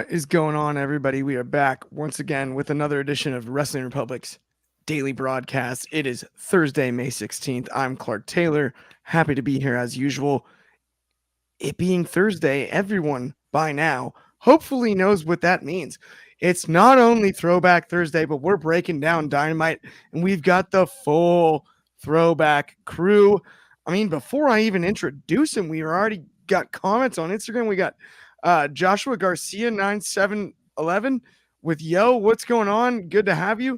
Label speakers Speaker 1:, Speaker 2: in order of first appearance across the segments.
Speaker 1: What is going on, everybody? We are back once again with another edition of Wrestling Republic's daily broadcast. It is Thursday, May 16th. I'm Clark Taylor. Happy to be here as usual. It being Thursday, everyone by now hopefully knows what that means. It's not only Throwback Thursday, but we're breaking down Dynamite, and we've got the full Throwback crew. I mean, before I even introduce him, we already got comments on Instagram. We got Joshua Garcia 9711 with yo, what's going on? Good to have you.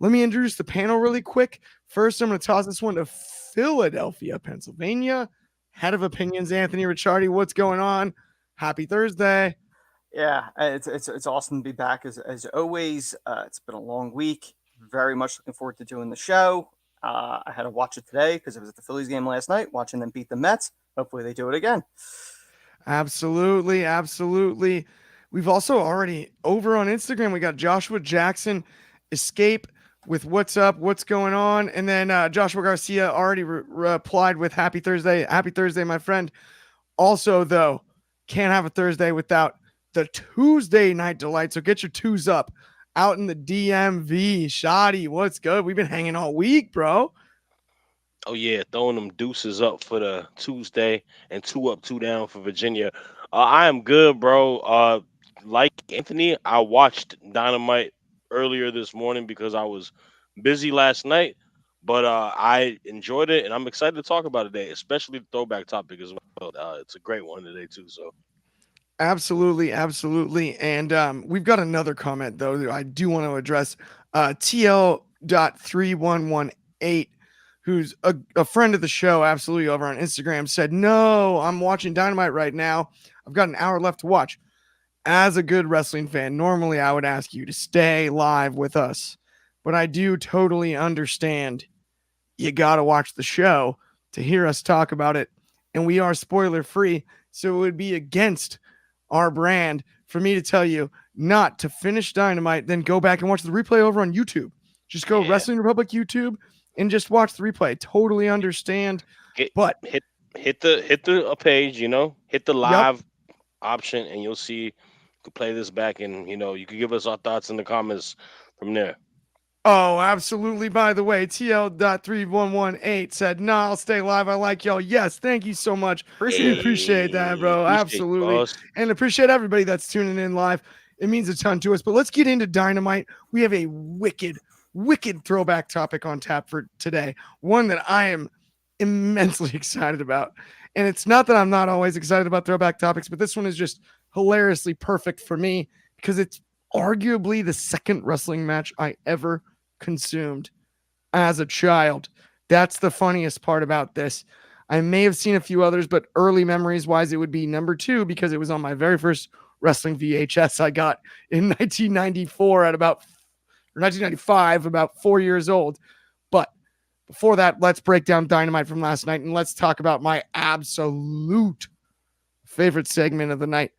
Speaker 1: Let me introduce the panel really quick. First, I'm going to toss this one to Philadelphia, Pennsylvania. Head of Opinions, Anthony Ricciardi. What's going on? Happy Thursday.
Speaker 2: Yeah, it's awesome to be back as always. It's been a long week. Very much looking forward to doing the show. I had to watch it today because I was at the Phillies game last night, watching them beat the Mets. Hopefully they do it again.
Speaker 1: Absolutely, absolutely. We've also already over on Instagram. We got Joshua Jackson Escape with what's up, what's going on, and then Joshua Garcia already replied with Happy Thursday. Happy Thursday, my friend. Also, though, can't have a Thursday without the Tuesday night delight. So get your twos up out in the DMV. Shoddy, what's good? We've been hanging all week, bro.
Speaker 3: Oh yeah, throwing them deuces up for the Tuesday and two up, two down for Virginia. I am good, bro. Like Anthony, I watched Dynamite earlier this morning because I was busy last night, but I enjoyed it and I'm excited to talk about it today, especially the throwback topic as well. It's a great one today too. So
Speaker 1: Absolutely, absolutely. And we've got another comment though that I do want to address. TL.3118, who's a friend of the show, absolutely over on Instagram, said, "No, I'm watching Dynamite right now. I've got an hour left to watch." As a good wrestling fan, normally I would ask you to stay live with us, but I do totally understand you got to watch the show to hear us talk about it. And we are spoiler free. So it would be against our brand for me to tell you not to finish Dynamite, then go back and watch the replay over on YouTube. Just go
Speaker 3: yeah,
Speaker 1: Wrestling Republic YouTube and just watch the replay. Totally understand.
Speaker 3: hit
Speaker 1: But
Speaker 3: hit the page, hit the
Speaker 1: yep,
Speaker 3: live option, and you'll see. You could play this back, and you could give us our thoughts in the comments from there.
Speaker 1: oh, absolutely. By the way, TL.3118 said, "Nah, I'll stay live. I like y'all." Yes, thank you so much. We
Speaker 2: Appreciate it.
Speaker 1: appreciate that,
Speaker 3: Hey,
Speaker 1: bro.
Speaker 3: appreciate you,
Speaker 1: Absolutely.
Speaker 3: boss.
Speaker 1: And appreciate everybody that's tuning in live. It means a ton to us. But let's get into Dynamite. We have a wicked throwback topic on tap for today. One that I am immensely excited about. And it's not that I'm not always excited about throwback topics, but this one is just hilariously perfect for me because it's arguably the second wrestling match I ever consumed as a child. That's the funniest part about this. I may have seen a few others, but early memories wise, it would be number two because it was on my very first wrestling VHS I got in 1994 at about, or 1995, about 4 years old. But before that, let's break down Dynamite from last night and let's talk about my absolute favorite segment of the night.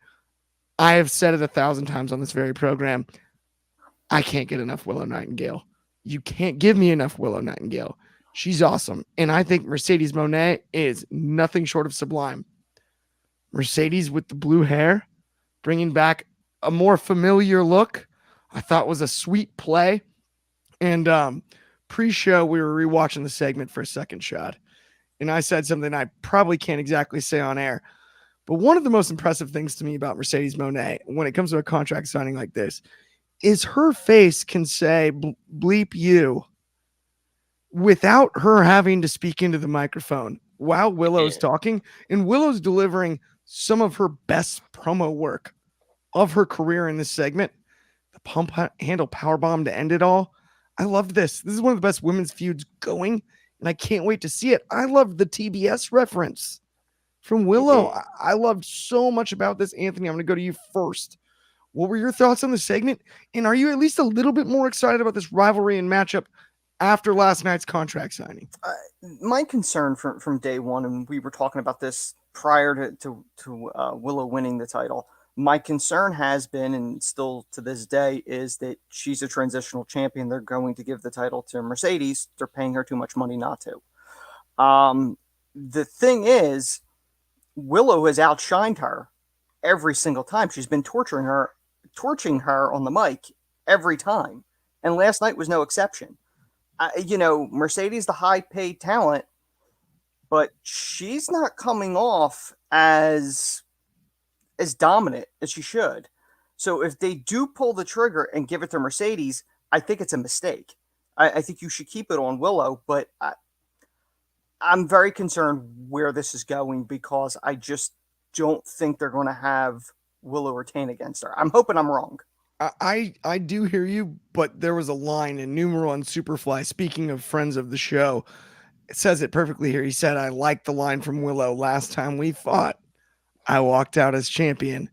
Speaker 1: I have said it 1,000 times on this very program. I can't get enough Willow Nightingale. You can't give me enough Willow Nightingale. She's awesome. And I think Mercedes Moné is nothing short of sublime. Mercedes with the blue hair, bringing back a more familiar look, I thought was a sweet play. And pre-show, we were rewatching the segment for a second shot. And I said something I probably can't exactly say on air. But one of the most impressive things to me about Mercedes Moné when it comes to a contract signing like this is her face can say bleep you without her having to speak into the microphone while Willow's
Speaker 3: Yeah,
Speaker 1: talking. And Willow's delivering some of her best promo work of her career in this segment. The pump handle powerbomb to end it all. I loved this. This is one of the best women's feuds going, and I can't wait to see it. I loved the TBS reference from Willow.
Speaker 3: hmm
Speaker 1: I loved so much about this. Anthony, I'm going to go to you first. What were your thoughts on the segment? And are you at least a little bit more excited about this rivalry and matchup after last night's contract signing?
Speaker 2: Uh, my concern from day one, and we were talking about this prior to Willow winning the title. My concern has been, and still to this day, is that she's a transitional champion. They're going to give the title to Mercedes. They're paying her too much money not to. The thing is, Willow has outshined her every single time. She's been torturing her torching her on the mic every time, and last night was no exception. Mercedes, the high paid talent, but she's not coming off as dominant as she should. So if they do pull the trigger and give it to Mercedes, I think it's a mistake. I think you should keep it on Willow, but I'm very concerned where this is going because I just don't think they're going to have Willow retain against her. I'm hoping I'm wrong.
Speaker 1: I do hear you, but there was a line in Numero on Superfly. Speaking of friends of the show, it says it perfectly here. He said, "I like the line from Willow. Last time we fought, I walked out as champion.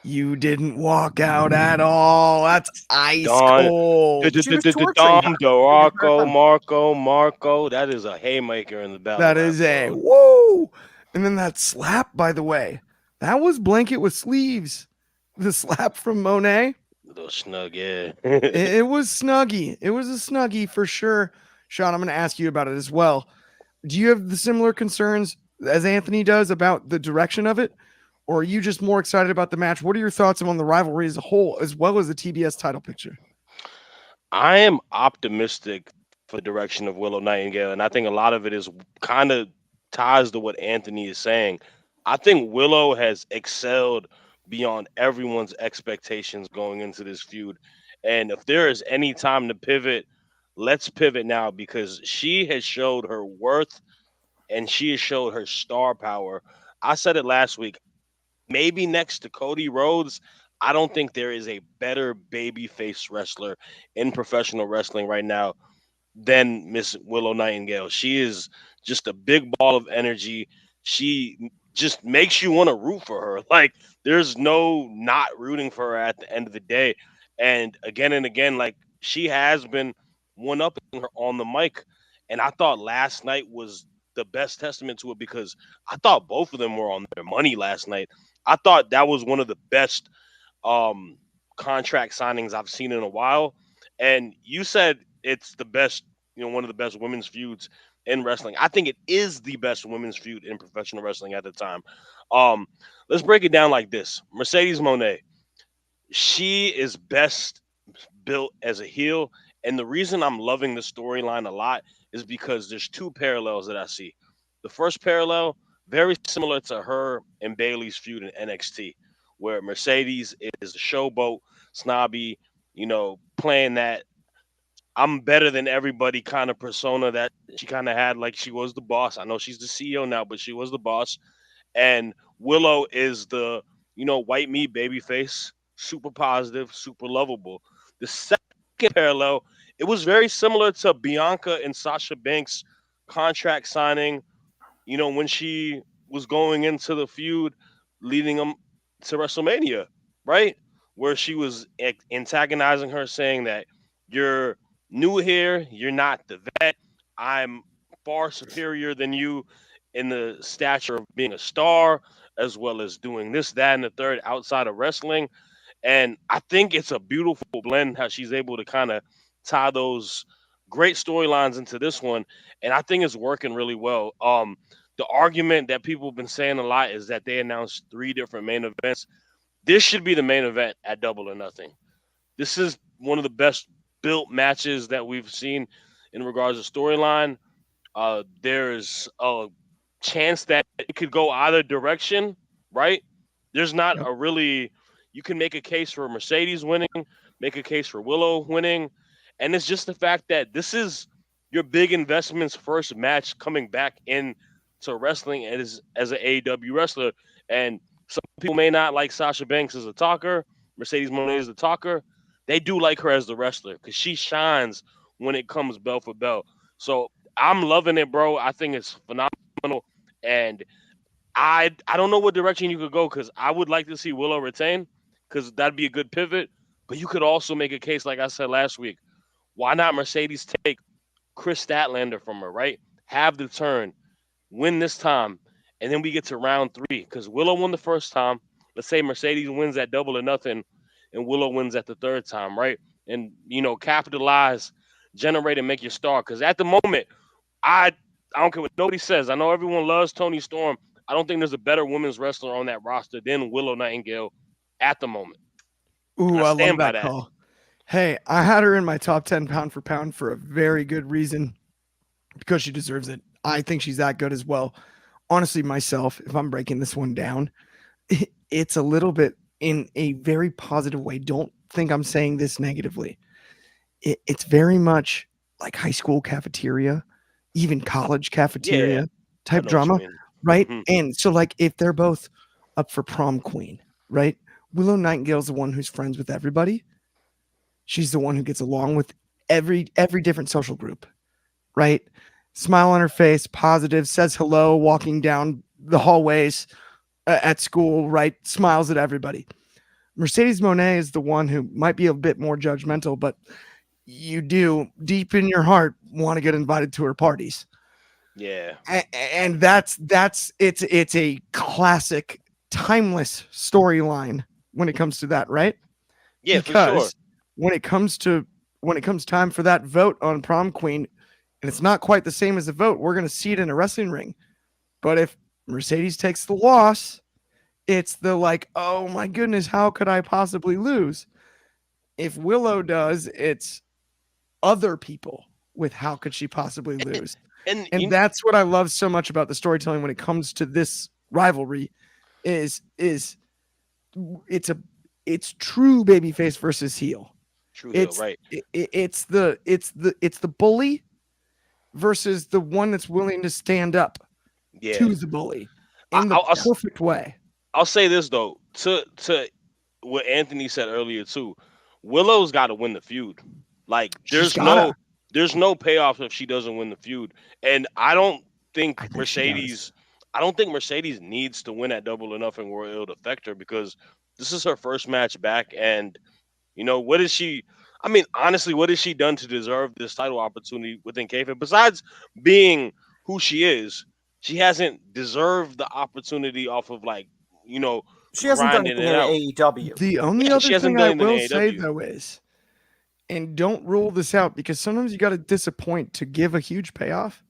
Speaker 1: You didn't walk out at all." That's ice
Speaker 3: Don,
Speaker 1: cold.
Speaker 2: She was torturing
Speaker 3: Dom,
Speaker 2: her.
Speaker 3: Marco. That is a haymaker in the battle
Speaker 1: That
Speaker 3: rap,
Speaker 1: is a
Speaker 3: bro.
Speaker 1: whoa. And then that slap, by the way, that was blanket with sleeves. The slap from Monet.
Speaker 3: Little snug, yeah.
Speaker 1: It was snuggy. It was a snuggie for sure. Sean, I'm going to ask you about it as well. Do you have the similar concerns as Anthony does about the direction of it? Or are you just more excited about the match? What are your thoughts on the rivalry as a whole, as well as the TBS title picture?
Speaker 3: I am optimistic for the direction of Willow Nightingale, and I think a lot of it is kind of ties to what Anthony is saying. I think Willow has excelled beyond everyone's expectations going into this feud. And if there is any time to pivot, let's pivot now because she has showed her worth and she has showed her star power. I said it last week. Maybe next to Cody Rhodes, I don't think there is a better babyface wrestler in professional wrestling right now than Miss Willow Nightingale. She is just a big ball of energy. She just makes you want to root for her. Like there's no not rooting for her at the end of the day. And again, like she has been one up her on the mic. And I thought last night was the best testament to it because I thought both of them were on their money last night. I thought that was one of the best um contract signings I've seen in a while. And you said it's the best, one of the best women's feuds in wrestling. I think it is the best women's feud in professional wrestling at the time. Um, let's break it down like this. Mercedes Monet, she is best built as a heel. And the reason I'm loving the storyline a lot is because there's two parallels that I see. The first parallel, very similar to her and Bailey's feud in NXT, where Mercedes is a showboat, snobby, playing that I'm better than everybody kind of persona that she kind of had, like she was the boss. I know she's the CEO now, but she was the boss. And Willow is the, white meat baby face, super positive, super lovable. The second parallel, it was very similar to Bianca and Sasha Banks contract signing, when she was going into the feud leading them to WrestleMania, right? Where she was antagonizing her, saying that you're new here, you're not the vet, I'm far superior than you in the stature of being a star, as well as doing this, that, and the third outside of wrestling. And I think it's a beautiful blend how she's able to kind of tie those great storylines into this one. And I think it's working really well. The argument that people have been saying a lot is that they announced three different main events. This should be the main event at Double or Nothing. This is one of the best built matches that we've seen in regards to storyline. There's a chance that it could go either direction, right? There's not
Speaker 1: Yep.
Speaker 3: a really, you can make a case for Mercedes winning, make a case for Willow winning. And it's just the fact that this is your big investment's first match coming back in to wrestling as an AEW wrestler. And some people may not like Sasha Banks as a talker, Mercedes Moné as a talker. They do like her as the wrestler because she shines when it comes bell for bell. So I'm loving it, bro. I think it's phenomenal, and I don't know what direction you could go because I would like to see Willow retain because that'd be a good pivot. But you could also make a case, like I said last week. Why not Mercedes take Chris Statlander from her, right? Have the turn, win this time, and then we get to round three because Willow won the first time. Let's say Mercedes wins at Double or Nothing, and Willow wins at the third time, right? And capitalize, generate, and make your star. Because at the moment, I I don't care what nobody says. I know everyone loves Tony Storm. I don't think there's a better women's wrestler on that roster than Willow Nightingale at the moment. and
Speaker 1: Ooh,
Speaker 3: I
Speaker 1: I love
Speaker 3: stand by
Speaker 1: that
Speaker 3: that.
Speaker 1: call. Hey, I had her in my top 10 pound for pound for a very good reason because she deserves it. I think she's that good as well. Honestly, myself, if I'm breaking this one down, it's a little bit in a very positive way. Don't think I'm saying this negatively. It's very much like high school cafeteria, even college
Speaker 3: Yeah,
Speaker 1: cafeteria
Speaker 3: I
Speaker 1: type
Speaker 3: know what you
Speaker 1: drama,
Speaker 3: mean.
Speaker 1: right?
Speaker 3: Hmm.
Speaker 1: And so, like, if they're both up for prom queen, right? Willow Nightingale's the one who's friends with everybody. She's the one who gets along with every different social group, right? Smile on her face, positive, says hello, walking down the hallways at school, right? Smiles at everybody. Mercedes Monet is the one who might be a bit more judgmental, but you do deep in your heart want to get invited to her parties.
Speaker 3: Yeah,
Speaker 1: And it's a classic timeless storyline when it comes to that, right?
Speaker 3: yeah, for sure.
Speaker 1: Because when it comes to when it comes time for that vote on prom queen, and it's not quite the same as a vote, we're going to see it in a wrestling ring. But if Mercedes takes the loss, it's the like, oh my goodness, how could I possibly lose? If Willow does, it's other people with how could she possibly lose?
Speaker 3: And
Speaker 1: And that's what I love so much about the storytelling when it comes to this rivalry is it's a it's true babyface versus heel.
Speaker 3: True Hill,
Speaker 1: It's
Speaker 3: right?
Speaker 1: it's the bully versus the one that's willing to stand up
Speaker 3: Yeah.
Speaker 1: to the bully
Speaker 3: I,
Speaker 1: in the
Speaker 3: I'll, I'll s-
Speaker 1: perfect way.
Speaker 3: I'll say this though, to what Anthony said earlier too. Willow's got to win the feud. Like
Speaker 1: She's gotta.
Speaker 3: there's no payoff if she doesn't win the feud. And
Speaker 1: I think she does.
Speaker 3: I don't think Mercedes needs to win at Double or Nothing where it'll affect her because this is her first match back. And what is she? I mean, honestly, what has she done to deserve this title opportunity within kayfabe? Besides being who she is, she hasn't deserved the opportunity off of like you know
Speaker 2: She hasn't done
Speaker 3: grinding
Speaker 2: anything
Speaker 3: it
Speaker 2: in
Speaker 3: out.
Speaker 2: AEW.
Speaker 1: The only
Speaker 3: Yeah,
Speaker 1: other
Speaker 3: she hasn't
Speaker 1: thing
Speaker 3: done
Speaker 1: I
Speaker 3: anything in
Speaker 1: will say
Speaker 3: AEW.
Speaker 1: though is, and don't rule this out because sometimes you got to disappoint to give a huge payoff.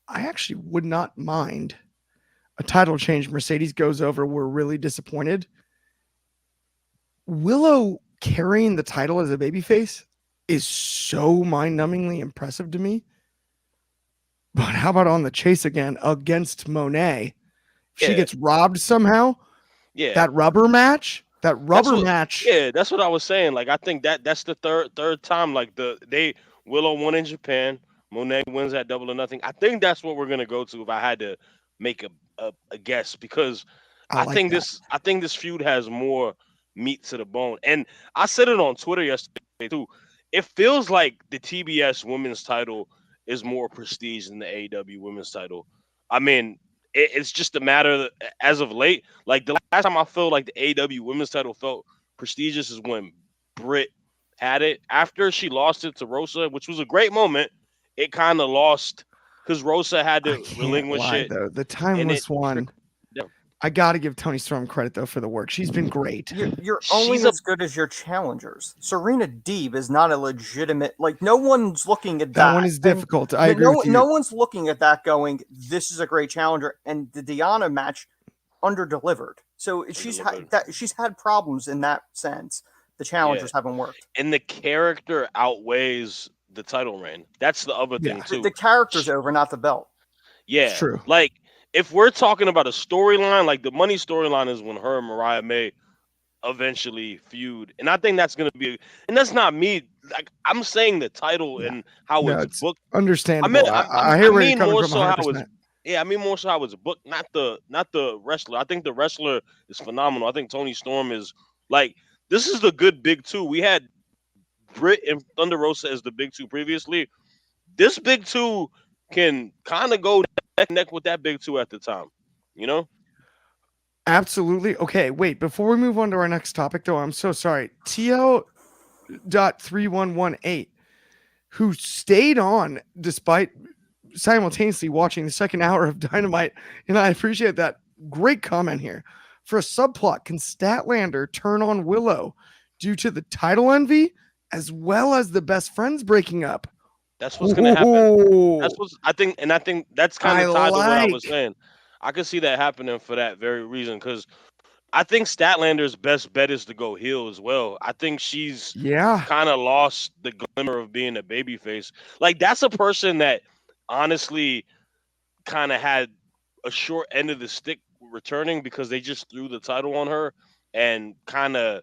Speaker 1: I actually would not mind a title change. Mercedes goes over. We're really disappointed. Willow carrying the title as a babyface is so mind-numbingly impressive to me. But how about on the chase again against Monet? If she
Speaker 3: Yeah,
Speaker 1: gets robbed somehow,
Speaker 3: yeah.
Speaker 1: that rubber match,
Speaker 3: That's what.
Speaker 1: match.
Speaker 3: Yeah, that's what I was saying. Like I think that's the third time. Like they Willow won in Japan. Monet wins at Double or Nothing. I think that's what we're gonna go to if I had to make a guess because
Speaker 1: I like that.
Speaker 3: I think this feud has more meat to the bone. And I said it on Twitter yesterday too. It feels like the TBS women's title is more prestige than the AEW women's title. I mean, it's just a matter as of late. Like the last time I felt like the AEW women's title felt prestigious is when Britt had it. After she lost it to Rosa, which was a great moment, it kind of lost because Rosa had
Speaker 1: I
Speaker 3: to
Speaker 1: can't
Speaker 3: relinquish
Speaker 1: lie
Speaker 3: it,
Speaker 1: though. The
Speaker 3: and it
Speaker 1: timeless one.
Speaker 3: trickled down.
Speaker 1: I got to give Tony Storm credit though for the work. She's been great.
Speaker 2: You're only
Speaker 3: She's a
Speaker 2: as good as your challengers. Serena Deeb is not a legitimate, like, no one's looking at
Speaker 1: That
Speaker 2: that.
Speaker 1: one is
Speaker 2: And
Speaker 1: difficult. I agree with
Speaker 2: no
Speaker 1: you.
Speaker 2: one's looking at that going, this is a great challenger. And the Diana match underdelivered. So
Speaker 3: undelivered.
Speaker 2: she's had problems in that sense. The
Speaker 3: Yeah,
Speaker 2: challengers haven't worked.
Speaker 3: and the character outweighs the title reign. That's the other thing
Speaker 1: Yeah,
Speaker 2: The
Speaker 3: too.
Speaker 2: character's over, not the belt.
Speaker 1: it's
Speaker 3: Yeah,
Speaker 1: true.
Speaker 3: like if we're talking about a storyline, like the money storyline is when her and Mariah May eventually feud, and I think that's gonna be. And that's not me. Like I'm saying the title
Speaker 1: Yeah.
Speaker 3: and how
Speaker 1: No,
Speaker 3: it's
Speaker 1: it's
Speaker 3: booked. I mean,
Speaker 1: understandable. I
Speaker 3: I
Speaker 1: hear where you're
Speaker 3: mean
Speaker 1: coming
Speaker 3: more
Speaker 1: from
Speaker 3: so how it's.
Speaker 1: 100%.
Speaker 3: Yeah, I mean more so how it's booked, not the wrestler. I think the wrestler is phenomenal. I think Tony Storm is like this is the good big two. We had Britt and Thunder Rosa as the big two previously. This big two can kind of go neck and neck with that big two at the time. You know?
Speaker 1: Absolutely. Okay, wait. Before we move on to our next topic, though, I'm so sorry. TL.3118, who stayed on despite simultaneously watching the second hour of Dynamite, and I appreciate that. Great comment here. For a subplot, can Statlander turn on Willow due to the title envy as well as the best friends breaking up?
Speaker 3: That's what's gonna happen. That's
Speaker 1: Oh,
Speaker 3: what's I think that's kind
Speaker 1: I
Speaker 3: of tied to what I was
Speaker 1: like.
Speaker 3: saying. I could see that happening for that very reason because I think Statlander's best bet is to go heel as well. I think she's
Speaker 1: Yeah.
Speaker 3: kind of lost the glimmer of being a babyface. Like that's a person that honestly kind of had a short end of the stick returning because they just threw the title on her and kind of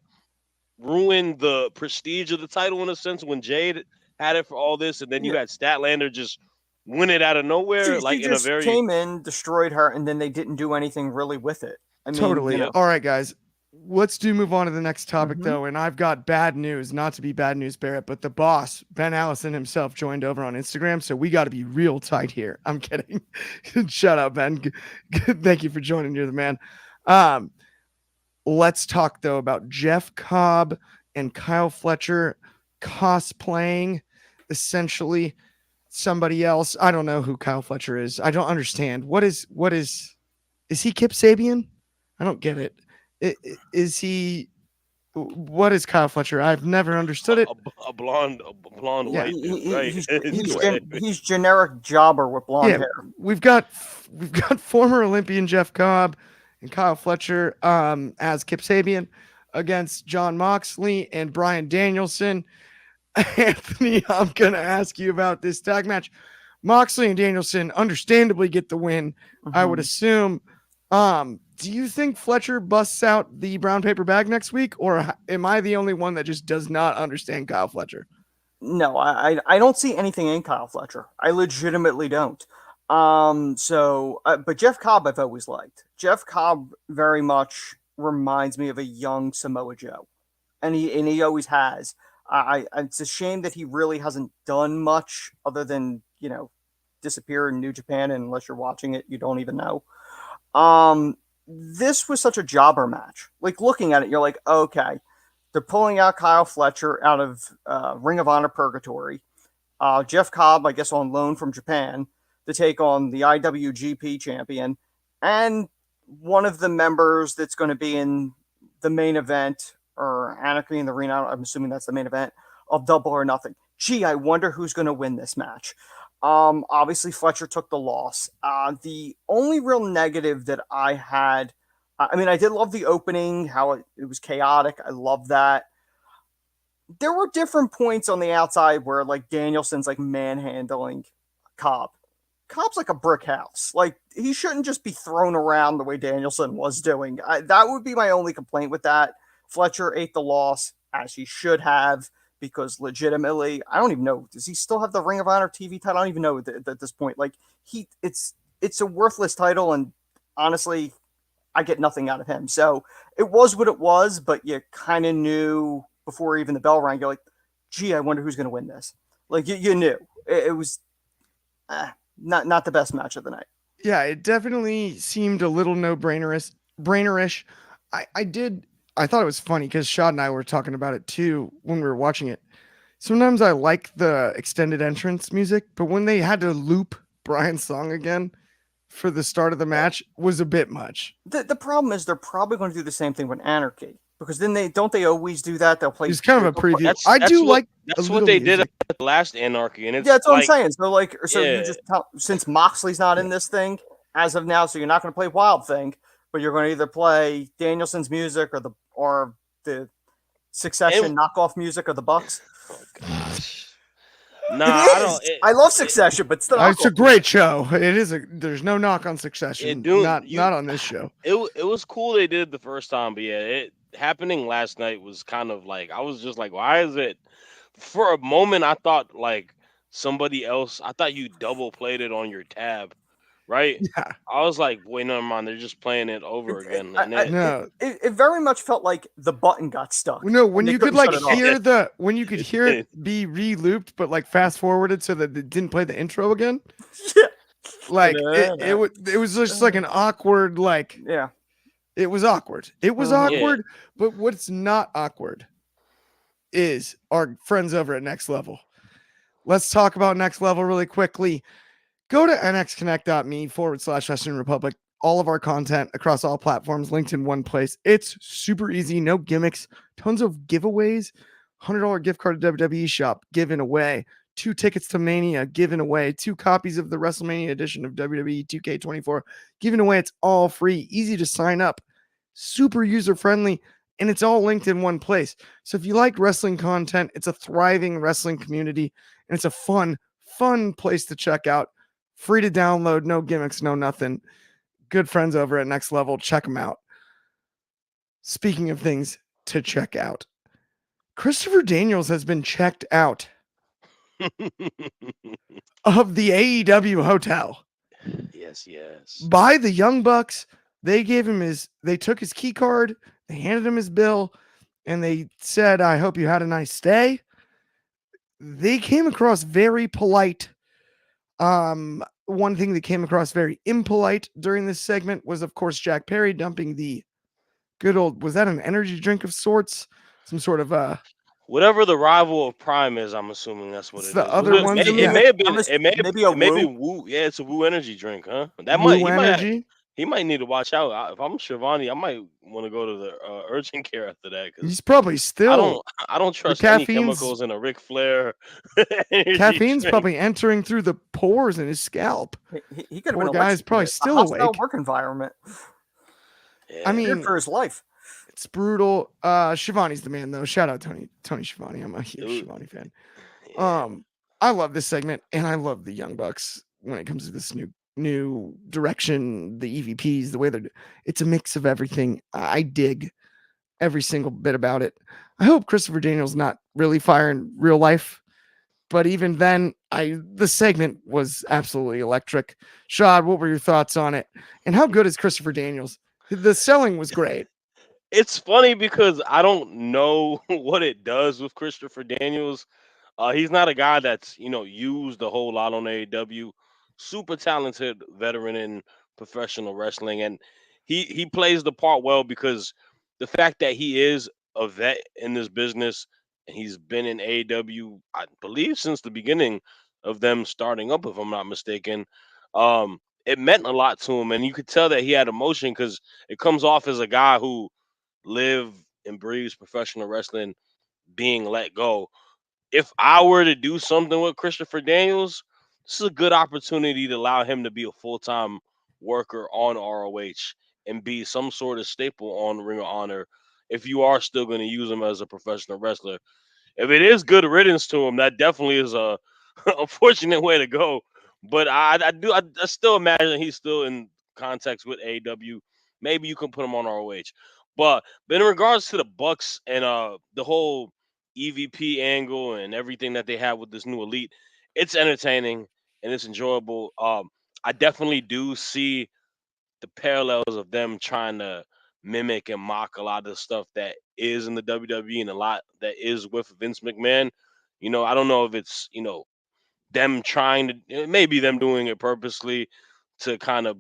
Speaker 3: ruined the prestige of the title in a sense when Jade had it for all this, and then you
Speaker 2: Yeah.
Speaker 3: had Statlander just win it out of nowhere,
Speaker 2: She
Speaker 3: like in a
Speaker 2: just
Speaker 3: very
Speaker 2: came in, destroyed her, and then they didn't do anything really with it. I mean,
Speaker 1: Totally.
Speaker 3: Yep.
Speaker 1: All right, guys. Let's move on to the next topic,
Speaker 2: Mhm.
Speaker 1: though. And I've got bad news, not to be bad news, Barrett, but the boss, Ben Allison himself, joined over on Instagram. So we got to be real tight here. I'm kidding. Shut up, Ben. Thank you for joining. You're the man. Let's talk, though, about Jeff Cobb and Kyle Fletcher cosplaying essentially somebody else. I don't know who Kyle Fletcher is. I don't understand. Is he Kip Sabian? I don't get it. Is he? What is Kyle Fletcher? I've never understood it.
Speaker 3: a blonde
Speaker 1: Yeah.
Speaker 3: white dude, right?
Speaker 2: He's generic jobber with blonde
Speaker 1: Yeah,
Speaker 2: hair.
Speaker 1: we've got former Olympian Jeff Cobb and Kyle Fletcher as Kip Sabian against John Moxley and Bryan Danielson. Anthony, I'm gonna ask you about this tag match. Moxley and Danielson understandably get the win, I would
Speaker 2: Mhm.
Speaker 1: assume. Do you think Fletcher busts out the brown paper bag next week, or am I the only one that just does not understand Kyle Fletcher?
Speaker 2: No, I don't see anything in Kyle Fletcher. I legitimately don't. But Jeff Cobb I've always liked. Jeff Cobb very much reminds me of a young Samoa Joe, and he always has. It's a shame that he really hasn't done much other than disappear in New Japan, and unless you're watching it, you don't even know. This was such a jobber match. Like looking at it, you're like, okay, they're pulling out Kyle Fletcher out of Ring of Honor Purgatory. Jeff Cobb, I guess, on loan from Japan to take on the IWGP champion and one of the members that's going to be in the main event or Anarchy in the Arena. I'm assuming that's the main event of Double or Nothing. Gee, I wonder who's going to win this match. Obviously, Fletcher took the loss. The only real negative that I had, I mean, I did love the opening, how it was chaotic. I love that. There were different points on the outside where, like, Danielson's, like, manhandling Cobb. Cobb's like a brick house. Like, he shouldn't just be thrown around the way Danielson was doing. That would be my only complaint with that. Fletcher ate the loss, as he should have, because legitimately, I don't even know. Does he still have the Ring of Honor TV title? I don't even know at this point. Like, it's a worthless title, and honestly, I get nothing out of him. So it was what it was, but you kind of knew before even the bell rang. You're like, gee, I wonder who's going to win this. Like, you knew. It was not the best match of the night.
Speaker 1: Yeah, it definitely seemed a little brainerish. I thought it was funny because Shad and I were talking about it too when we were watching it. Sometimes I like the extended entrance music, but when they had to loop Brian's song again for the start of the match was a bit much.
Speaker 2: The problem is they're probably going to do the same thing with Anarchy, because then they always do that. They'll play.
Speaker 1: It's kind of a preview.
Speaker 3: That's what they did at the last Anarchy, and it's
Speaker 2: that's what
Speaker 3: like,
Speaker 2: I'm saying. So
Speaker 3: yeah.
Speaker 2: you just since Moxley's not in this thing as of now, so you're not going to play Wild Thing, but you're going to either play Danielson's music or the Succession knockoff music of the Bucks.
Speaker 3: Oh gosh. Nah, I don't.
Speaker 2: I love Succession, but still,
Speaker 1: It's a great show. There's no knock on Succession. Not on this show.
Speaker 3: It was cool they did it the first time, but yeah, it happening last night was kind of like I was just like, why is it? For a moment, I thought like somebody else. I thought you double played it on your tab, right?
Speaker 1: Yeah.
Speaker 3: I was like, wait, never mind. They're just playing it over again.
Speaker 1: No.
Speaker 2: It very much felt like the button got stuck.
Speaker 1: No, when you could like hear when you could
Speaker 3: It
Speaker 1: hear
Speaker 3: did.
Speaker 1: it be re-looped, but like fast forwarded so that it didn't play the intro again.
Speaker 2: Yeah.
Speaker 1: Like it was just like an awkward, like
Speaker 2: Yeah.
Speaker 1: it was awkward. It was
Speaker 2: Mhm.
Speaker 1: awkward, but what's not awkward is our friends over at Next Level. Let's talk about Next Level really quickly. Go to nxconnect.me/Western Republic. All of our content across all platforms linked in one place. It's super easy, no gimmicks, tons of giveaways. $100 gift card to WWE shop given away. 2 tickets to Mania given away. 2 copies of the WrestleMania edition of WWE 2K24 given away. It's all free, easy to sign up. super user friendly, and it's all linked in one place. So if you like wrestling content, it's a thriving wrestling community, and it's a fun place to check out. Free to download, no gimmicks, no nothing. Good friends over at Next Level. Check them out. Speaking of things to check out, Christopher Daniels has been checked out of the AEW hotel.
Speaker 3: Yes.
Speaker 1: By the Young Bucks. They took his key card, they handed him his bill, and they said, I hope you had a nice stay. They came across very polite. One thing that came across very impolite during this segment was, of course, Jack Perry dumping the good old, was that an energy drink of sorts? Some sort of
Speaker 3: Whatever the rival of Prime is, I'm assuming that's what
Speaker 1: It's
Speaker 3: it
Speaker 1: the
Speaker 3: is.
Speaker 1: other ones,
Speaker 3: It
Speaker 1: yeah.
Speaker 3: may have been.
Speaker 2: Maybe a
Speaker 3: It may be
Speaker 2: Woo.
Speaker 3: Woo. Yeah, it's a Woo energy drink, huh? That
Speaker 1: Woo
Speaker 3: might.
Speaker 1: energy.
Speaker 3: He might need to watch out. If I'm Shivani, I might want to go to the urgent care after that because
Speaker 1: He's probably still
Speaker 3: I don't trust any
Speaker 1: caffeine's-
Speaker 3: chemicals in a Ric Flair energy
Speaker 1: caffeine's
Speaker 3: drink.
Speaker 1: probably entering through the pores in his scalp.
Speaker 2: He could have
Speaker 1: Poor
Speaker 2: been
Speaker 1: guy's probably
Speaker 2: electrocuted.
Speaker 1: still
Speaker 2: A hostile
Speaker 1: awake.
Speaker 2: work environment.
Speaker 3: Yeah.
Speaker 1: I mean,
Speaker 2: Feared for his life.
Speaker 1: it's brutal. Shivani's the man, though. Shout out Tony Schiavone. I'm a huge
Speaker 3: Dude.
Speaker 1: Schiavone fan.
Speaker 3: Yeah.
Speaker 1: I love this segment, and I love the Young Bucks when it comes to this new direction, the EVPs, the way it's a mix of everything. I dig every single bit about it. I hope Christopher Daniels not really fire in real life, but even then, the segment was absolutely electric. Shad, what were your thoughts on it? And how good is Christopher Daniels? The selling was great.
Speaker 3: It's funny because I don't know what it does with Christopher Daniels. He's not a guy that's used a whole lot on AEW. Super talented veteran in professional wrestling, and he plays the part well because the fact that he is a vet in this business and he's been in AEW, I believe, since the beginning of them starting up, if I'm not mistaken. It meant a lot to him, and you could tell that he had emotion because it comes off as a guy who live and breathes professional wrestling being let go. If I were to do something with Christopher Daniels, this is a good opportunity to allow him to be a full-time worker on ROH and be some sort of staple on Ring of Honor if you are still going to use him as a professional wrestler. If it is good riddance to him, that definitely is a unfortunate way to go. But I still imagine he's still in context with AEW. Maybe you can put him on ROH. But in regards to the Bucks and the whole EVP angle and everything that they have with this new elite, it's entertaining and it's enjoyable. I definitely do see the parallels of them trying to mimic and mock a lot of the stuff that is in the WWE and a lot that is with Vince McMahon. I don't know if it's them trying to, it may be them doing it purposely to kind of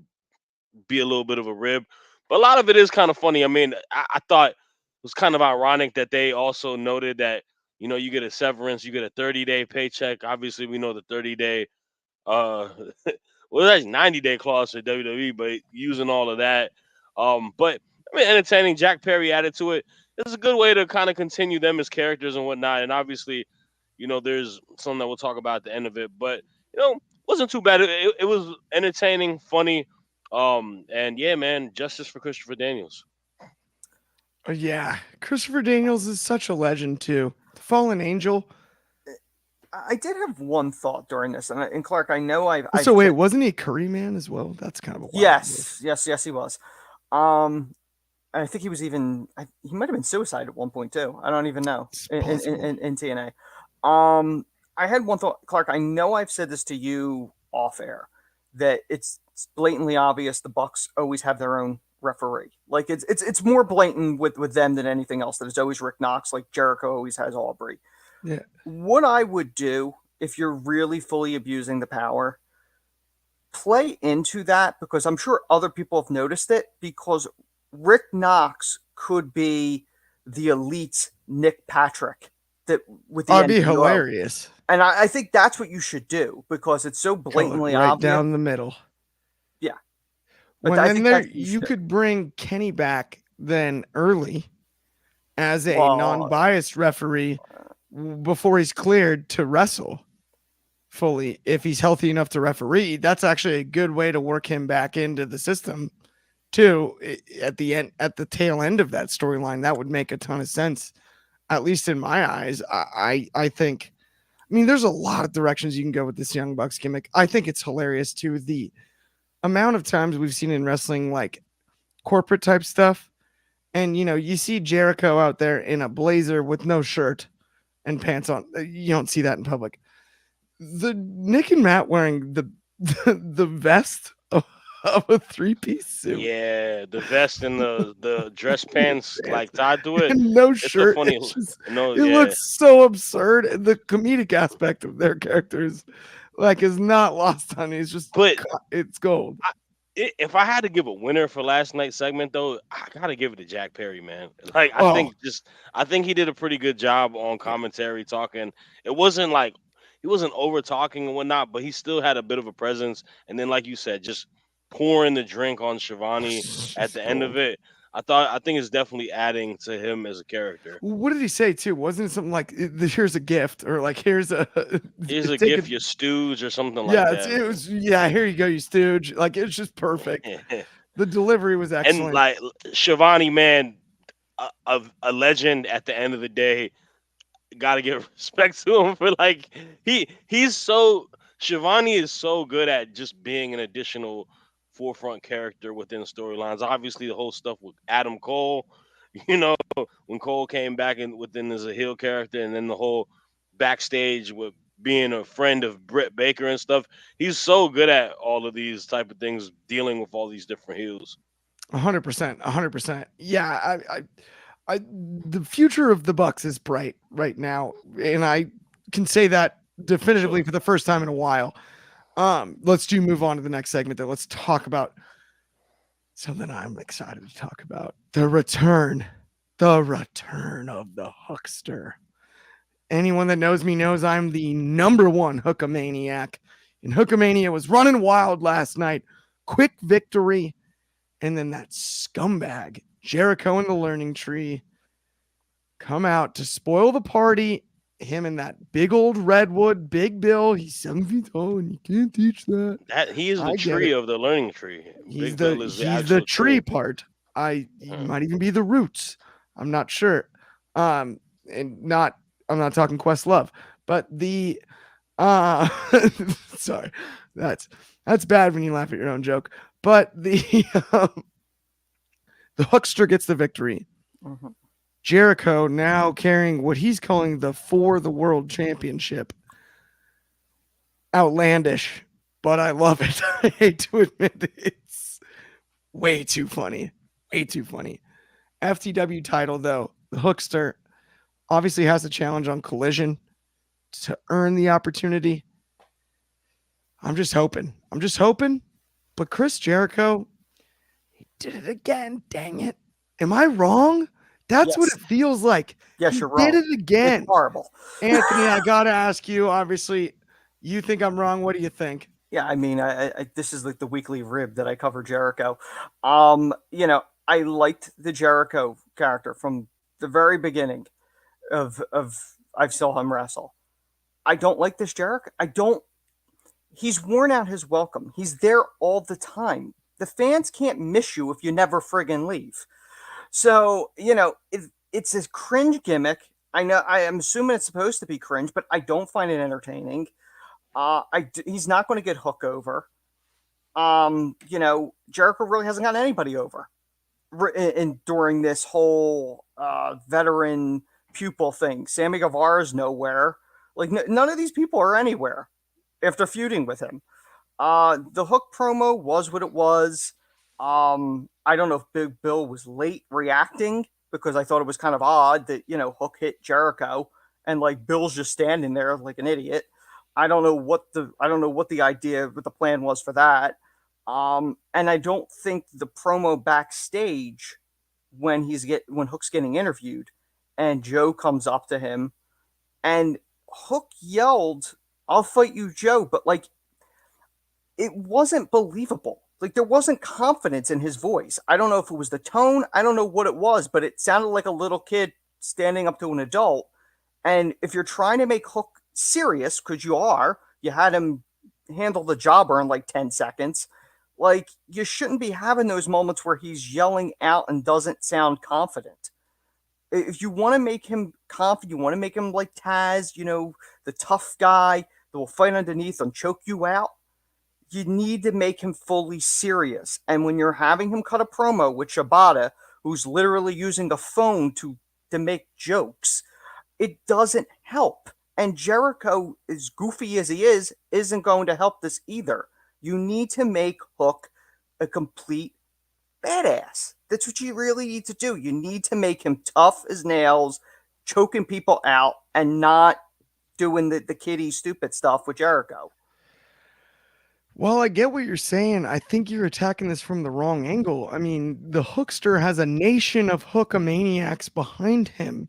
Speaker 3: be a little bit of a rib, but a lot of it is kind of funny. I mean, I thought it was kind of ironic that they also noted that you get a severance, you get a 30-day paycheck. Obviously, we know the 30-day uh well, that's 90-day clause for WWE, but using all of that. But I mean, entertaining. Jack Perry added to it. It's a good way to kind of continue them as characters and whatnot. And obviously, there's something that we'll talk about at the end of it. But wasn't too bad. It was entertaining, funny. And yeah, man, justice for Christopher Daniels.
Speaker 1: Yeah, Christopher Daniels is such a legend too. The Fallen Angel.
Speaker 2: I did have one thought during this, and Clark, I know I've
Speaker 1: So wait, wasn't he a Curry man as well? That's kind of a wild
Speaker 2: yes, he was. I think he was even he might have been suicide at one point too. I don't even know in TNA. I had one thought, Clark. I know I've said this to you off air that it's blatantly obvious the Bucks always have their own referee. Like it's more blatant with them than anything else. That it's always Rick Knox, like Jericho always has Aubrey.
Speaker 1: Yeah.
Speaker 2: What I would do if you're really fully abusing the power, play into that, because I'm sure other people have noticed it, because Rick Knox could be the elite Nick Patrick that with the
Speaker 1: That'd be
Speaker 2: NWO.
Speaker 1: hilarious.
Speaker 2: And I think that's what you should do because it's so blatantly
Speaker 1: right
Speaker 2: obvious.
Speaker 1: down the middle.
Speaker 2: Yeah.
Speaker 1: Well, then there you could bring Kenny back then early as a non-biased referee before he's cleared to wrestle fully. If he's healthy enough to referee, that's actually a good way to work him back into the system too, at the tail end of that storyline, that would make a ton of sense, at least in my eyes. I think. I mean, there's a lot of directions you can go with this Young Bucks gimmick. I think it's hilarious too. The amount of times we've seen in wrestling, like corporate type stuff, and you see Jericho out there in a blazer with no shirt and pants on. You don't see that in public. The Nick and Matt wearing the vest of a 3-piece suit.
Speaker 3: Yeah, the vest and the dress pants like tied to it.
Speaker 1: And no
Speaker 3: It's a
Speaker 1: shirt.
Speaker 3: funny.
Speaker 1: It
Speaker 3: Yeah.
Speaker 1: looks so absurd. And the comedic aspect of their characters, is not lost on me. It's just,
Speaker 3: But
Speaker 1: it's gold.
Speaker 3: if I had to give a winner for last night's segment, though, I gotta give it to Jack Perry, man. Like
Speaker 1: Oh,
Speaker 3: I think he did a pretty good job on commentary talking. It wasn't like he wasn't over talking and whatnot, but he still had a bit of a presence. And then, like you said, just pouring the drink on Shivani at
Speaker 1: she's
Speaker 3: the end of
Speaker 1: gold.
Speaker 3: it. I think it's definitely adding to him as a character.
Speaker 1: What did he say too? Wasn't it something like, "Here's a gift," or like, "Here's a
Speaker 3: Here's a
Speaker 1: take
Speaker 3: gift,
Speaker 1: a."
Speaker 3: you stooge, or something like
Speaker 1: Yeah,
Speaker 3: that,
Speaker 1: it
Speaker 3: man.
Speaker 1: was. Yeah, here you go, you stooge. Like, it's just perfect. The delivery was
Speaker 3: And
Speaker 1: excellent.
Speaker 3: like Shivani, man, a legend at the end of the day. Gotta give respect to him for like he's so Shivani is so good at just being an additional forefront character within storylines. Obviously, the whole stuff with Adam Cole, you know, when Cole came back and within as a heel character, and then the whole backstage with being a friend of Britt Baker and stuff. He's so good at all of these type of things, dealing with all these different heels.
Speaker 1: 100%, 100%. Yeah, the future of the Bucks is bright right now, and I can say that definitively
Speaker 3: Sure.
Speaker 1: for the first time in a while. Let's move on to the next segment. Though, let's talk about something I'm excited to talk about: the return of the Hookster. Anyone that knows me knows I'm the number one Hookamaniac, and Hookamania was running wild last night. Quick victory. And then that scumbag, Jericho and the Learning Tree, come out to spoil the party. Him and that big old redwood, Big Bill. He's 7 feet tall and you can't teach that.
Speaker 3: That he is the
Speaker 1: I get
Speaker 3: tree
Speaker 1: it.
Speaker 3: of the learning tree.
Speaker 1: He's
Speaker 3: Big
Speaker 1: the
Speaker 3: Bill is the
Speaker 1: he's the
Speaker 3: actual
Speaker 1: tree
Speaker 3: tree.
Speaker 1: part. He
Speaker 3: Mhm.
Speaker 1: might even be the roots. I'm not sure. And not I'm not talking Questlove, but the uh sorry. That's bad when you laugh at your own joke. But the Hookster gets the victory.
Speaker 2: Mhm.
Speaker 1: Jericho now carrying what he's calling the For the World Championship. Outlandish, but I love it. I hate to admit it. It's way too funny. Way too funny. FTW title, though. The Hookster obviously has a challenge on Collision to earn the opportunity. I'm just hoping. But Chris Jericho, he did it again. Dang it. Am I wrong? That's what
Speaker 2: Yes.
Speaker 1: it feels like.
Speaker 2: Yes,
Speaker 1: He
Speaker 2: you're
Speaker 1: did
Speaker 2: wrong.
Speaker 1: it again.
Speaker 2: It's horrible.
Speaker 1: Anthony, I got to ask you, obviously, you think I'm wrong. What do you think?
Speaker 2: Yeah, I mean, this is like the weekly rib that I cover Jericho. I liked the Jericho character from the very beginning of I saw him wrestle. I don't like this Jericho. I don't. He's worn out his welcome. He's there all the time. The fans can't miss you if you never friggin' leave. So it's a cringe gimmick. I know. I am assuming it's supposed to be cringe, but I don't find it entertaining. He's not going to get Hook over. Jericho really hasn't gotten anybody over during this whole veteran pupil thing. Sammy Guevara's nowhere. Like none of these people are anywhere after feuding with him. The Hook promo was what it was. I don't know if Big Bill was late reacting because I thought it was kind of odd that Hook hit Jericho and like Bill's just standing there like an idiot. I don't know what the idea, what the plan was for that. And I don't think the promo backstage when when Hook's getting interviewed and Joe comes up to him and Hook yelled, "I'll fight you, Joe," but like it wasn't believable. Like there wasn't confidence in his voice. I don't know if it was the tone, I don't know what it was, but it sounded like a little kid standing up to an adult. And if you're trying to make Hook serious, because you had him handle the jobber in like 10 seconds, Like, you shouldn't be having those moments where he's yelling out and doesn't sound confident. If you want to make him confident, you want to make him like Taz, the tough guy that will fight underneath and choke you out, you need to make him fully serious. And when you're having him cut a promo with Shibata, who's literally using the phone to make jokes, it doesn't help. And Jericho, as goofy as he is, isn't going to help this either. You need to make Hook a complete badass. That's what you really need to do. You need to make him tough as nails, choking people out, and not doing the kiddie stupid stuff with Jericho.
Speaker 1: Well, I get what you're saying. I think you're attacking this from the wrong angle. I mean, the Hookster has a nation of Hookamaniacs behind him,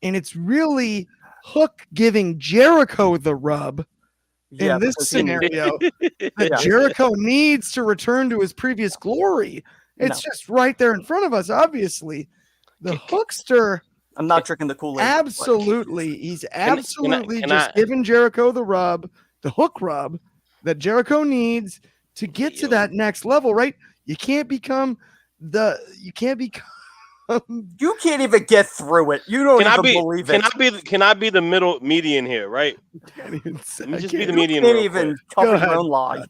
Speaker 1: and it's really Hook giving Jericho the rub in this scenario that Jericho needs to return to his previous glory. It's just right there in front of us, obviously. The Hookster.
Speaker 2: I'm not drinking the Kool-Aid.
Speaker 1: Absolutely. He's absolutely giving Jericho the rub, the hook rub that Jericho needs to get to that next level, right? You can't
Speaker 2: even get through it. You don't even believe it.
Speaker 3: Can I be the median here, right?
Speaker 1: Let me
Speaker 3: just be the median.
Speaker 2: You can't even cover your own lie.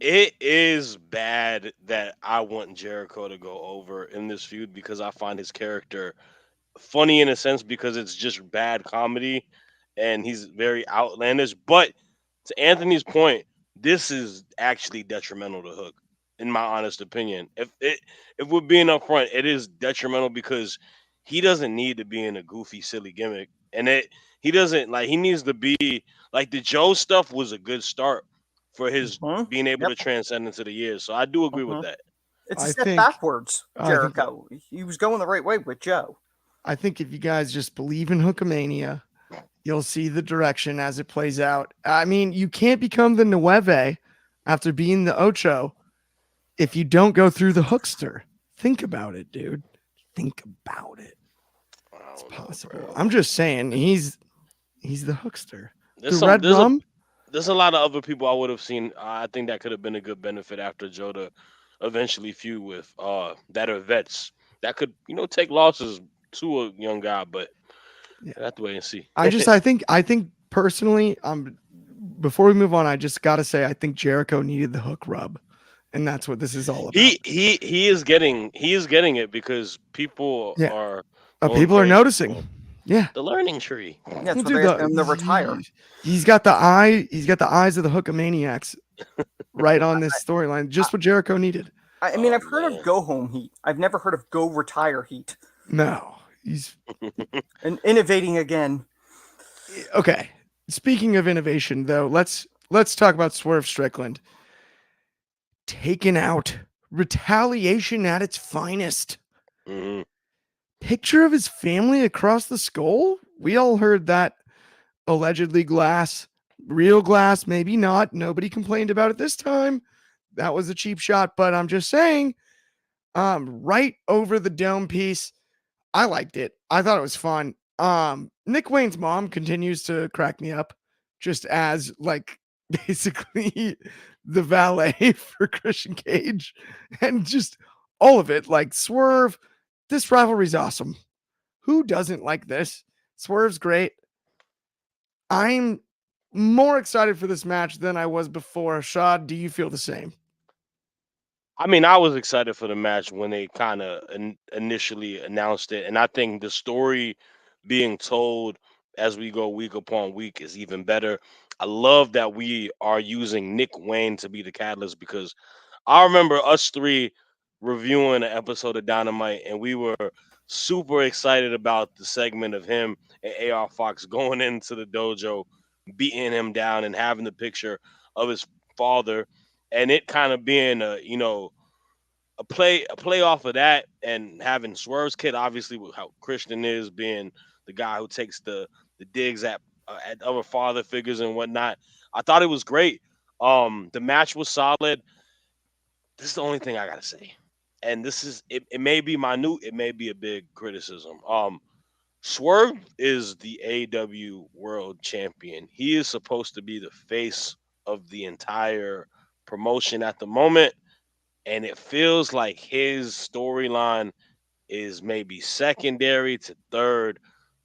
Speaker 3: It is bad that I want Jericho to go over in this feud because I find his character funny in a sense because it's just bad comedy and he's very outlandish. But to Anthony's point, this is actually detrimental to Hook, in my honest opinion. If we're being upfront, it is detrimental because he doesn't need to be in a goofy, silly gimmick, and he doesn't he needs to be like the Joe stuff was a good start for his being able to transcend into the years. So I do agree with that.
Speaker 2: It's a step backwards, Jericho. He was going the right way with Joe.
Speaker 1: I think if you guys just believe in Hookamania, you'll see the direction as it plays out. I mean, you can't become the Nueve after being the Ocho if you don't go through the Hookster. Think about it, dude. Think about it. It's possible. I'm just saying, he's the Hookster.
Speaker 3: There's a lot of other people I would have seen. I think that could have been a good benefit after Joe to eventually feud with that are vets that could take losses to a young guy, but I have to wait and see.
Speaker 1: I think personally, before we move on, I just gotta say I think Jericho needed the Hook rub, and that's what this is all about.
Speaker 3: He is getting it because people are
Speaker 1: noticing. Yeah,
Speaker 3: the learning tree.
Speaker 2: Yeah, that's what they're to retire.
Speaker 1: He's got the eyes of the Hookamaniacs right on this storyline. Just what Jericho needed.
Speaker 2: I mean, I've heard of go home heat. I've never heard of go retire heat.
Speaker 1: No, he's
Speaker 2: and innovating again.
Speaker 1: Okay. Speaking of innovation, though, let's talk about Swerve Strickland. Taken out, retaliation at its finest.
Speaker 3: Mm-hmm.
Speaker 1: Picture of his family across the skull. We all heard that allegedly glass, real glass, maybe not. Nobody complained about it this time. That was a cheap shot, but I'm just saying, right over the dome piece. I liked it. I thought it was fun. Nick Wayne's mom continues to crack me up just as basically the valet for Christian Cage and just all of it. Like Swerve, this rivalry's awesome. Who doesn't like this? Swerve's great. I'm more excited for this match than I was before. Shad, do you feel the same?
Speaker 3: I mean, I was excited for the match when they kind of initially announced it. And I think the story being told as we go week upon week is even better. I love that we are using Nick Wayne to be the catalyst because I remember us three reviewing an episode of Dynamite and we were super excited about the segment of him and AR Fox going into the dojo, beating him down and having the picture of his father. And it kind of being a play off of that and having Swerve's kid, obviously with how Christian is being the guy who takes the digs at other father figures and whatnot. I thought it was great. The match was solid. This is the only thing I gotta say, and this is it may be minute, it may be a big criticism. Swerve is the AEW World Champion. He is supposed to be the face of the entire promotion at the moment, and it feels like his storyline is maybe secondary to third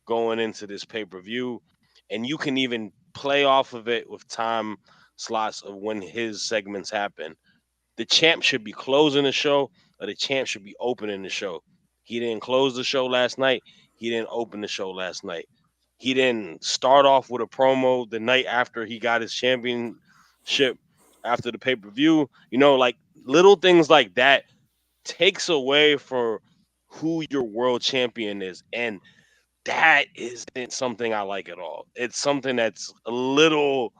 Speaker 3: going into this pay-per-view, and you can even play off of it with time slots of when his segments happen. The champ should be closing the show, or the champ should be opening the show. He didn't close the show last night. He didn't open the show last night. He didn't start off with a promo the night after he got his championship after the pay-per-view. Like little things like that takes away for who your world champion is. And that isn't something I like at all. It's something that's a little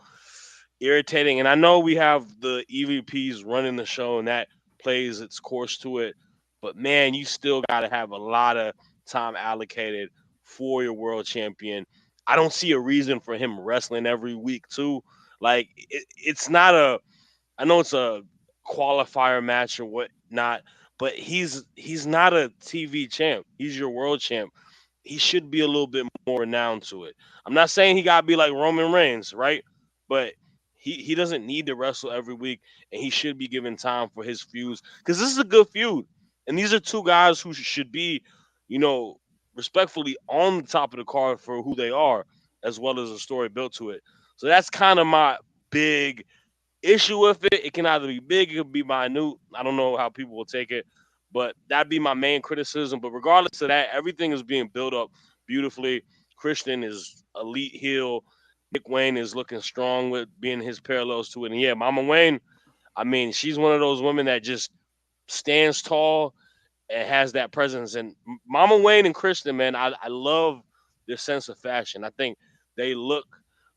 Speaker 3: irritating. And I know we have the EVPs running the show and that plays its course to it. But man, you still got to have a lot of time allocated for your world champion. I don't see a reason for him wrestling every week, too. Like, it's not I know it's a qualifier match or whatnot, but he's not a TV champ. He's your world champ. He should be a little bit more renowned to it. I'm not saying he got to be like Roman Reigns, right? But he doesn't need to wrestle every week, and he should be given time for his feuds because this is a good feud, and these are two guys who should be, respectfully on the top of the card for who they are, as well as a story built to it. So that's kind of my big issue with it. It can either be big, it could be minute. I don't know how people will take it, but that'd be my main criticism. But regardless of that, everything is being built up beautifully. Christian is elite heel. Nick Wayne is looking strong with being his parallels to it. And yeah, Mama Wayne, I mean, she's one of those women that just stands tall and has that presence. And Mama Wayne and Kristen, man, I love their sense of fashion. I think they look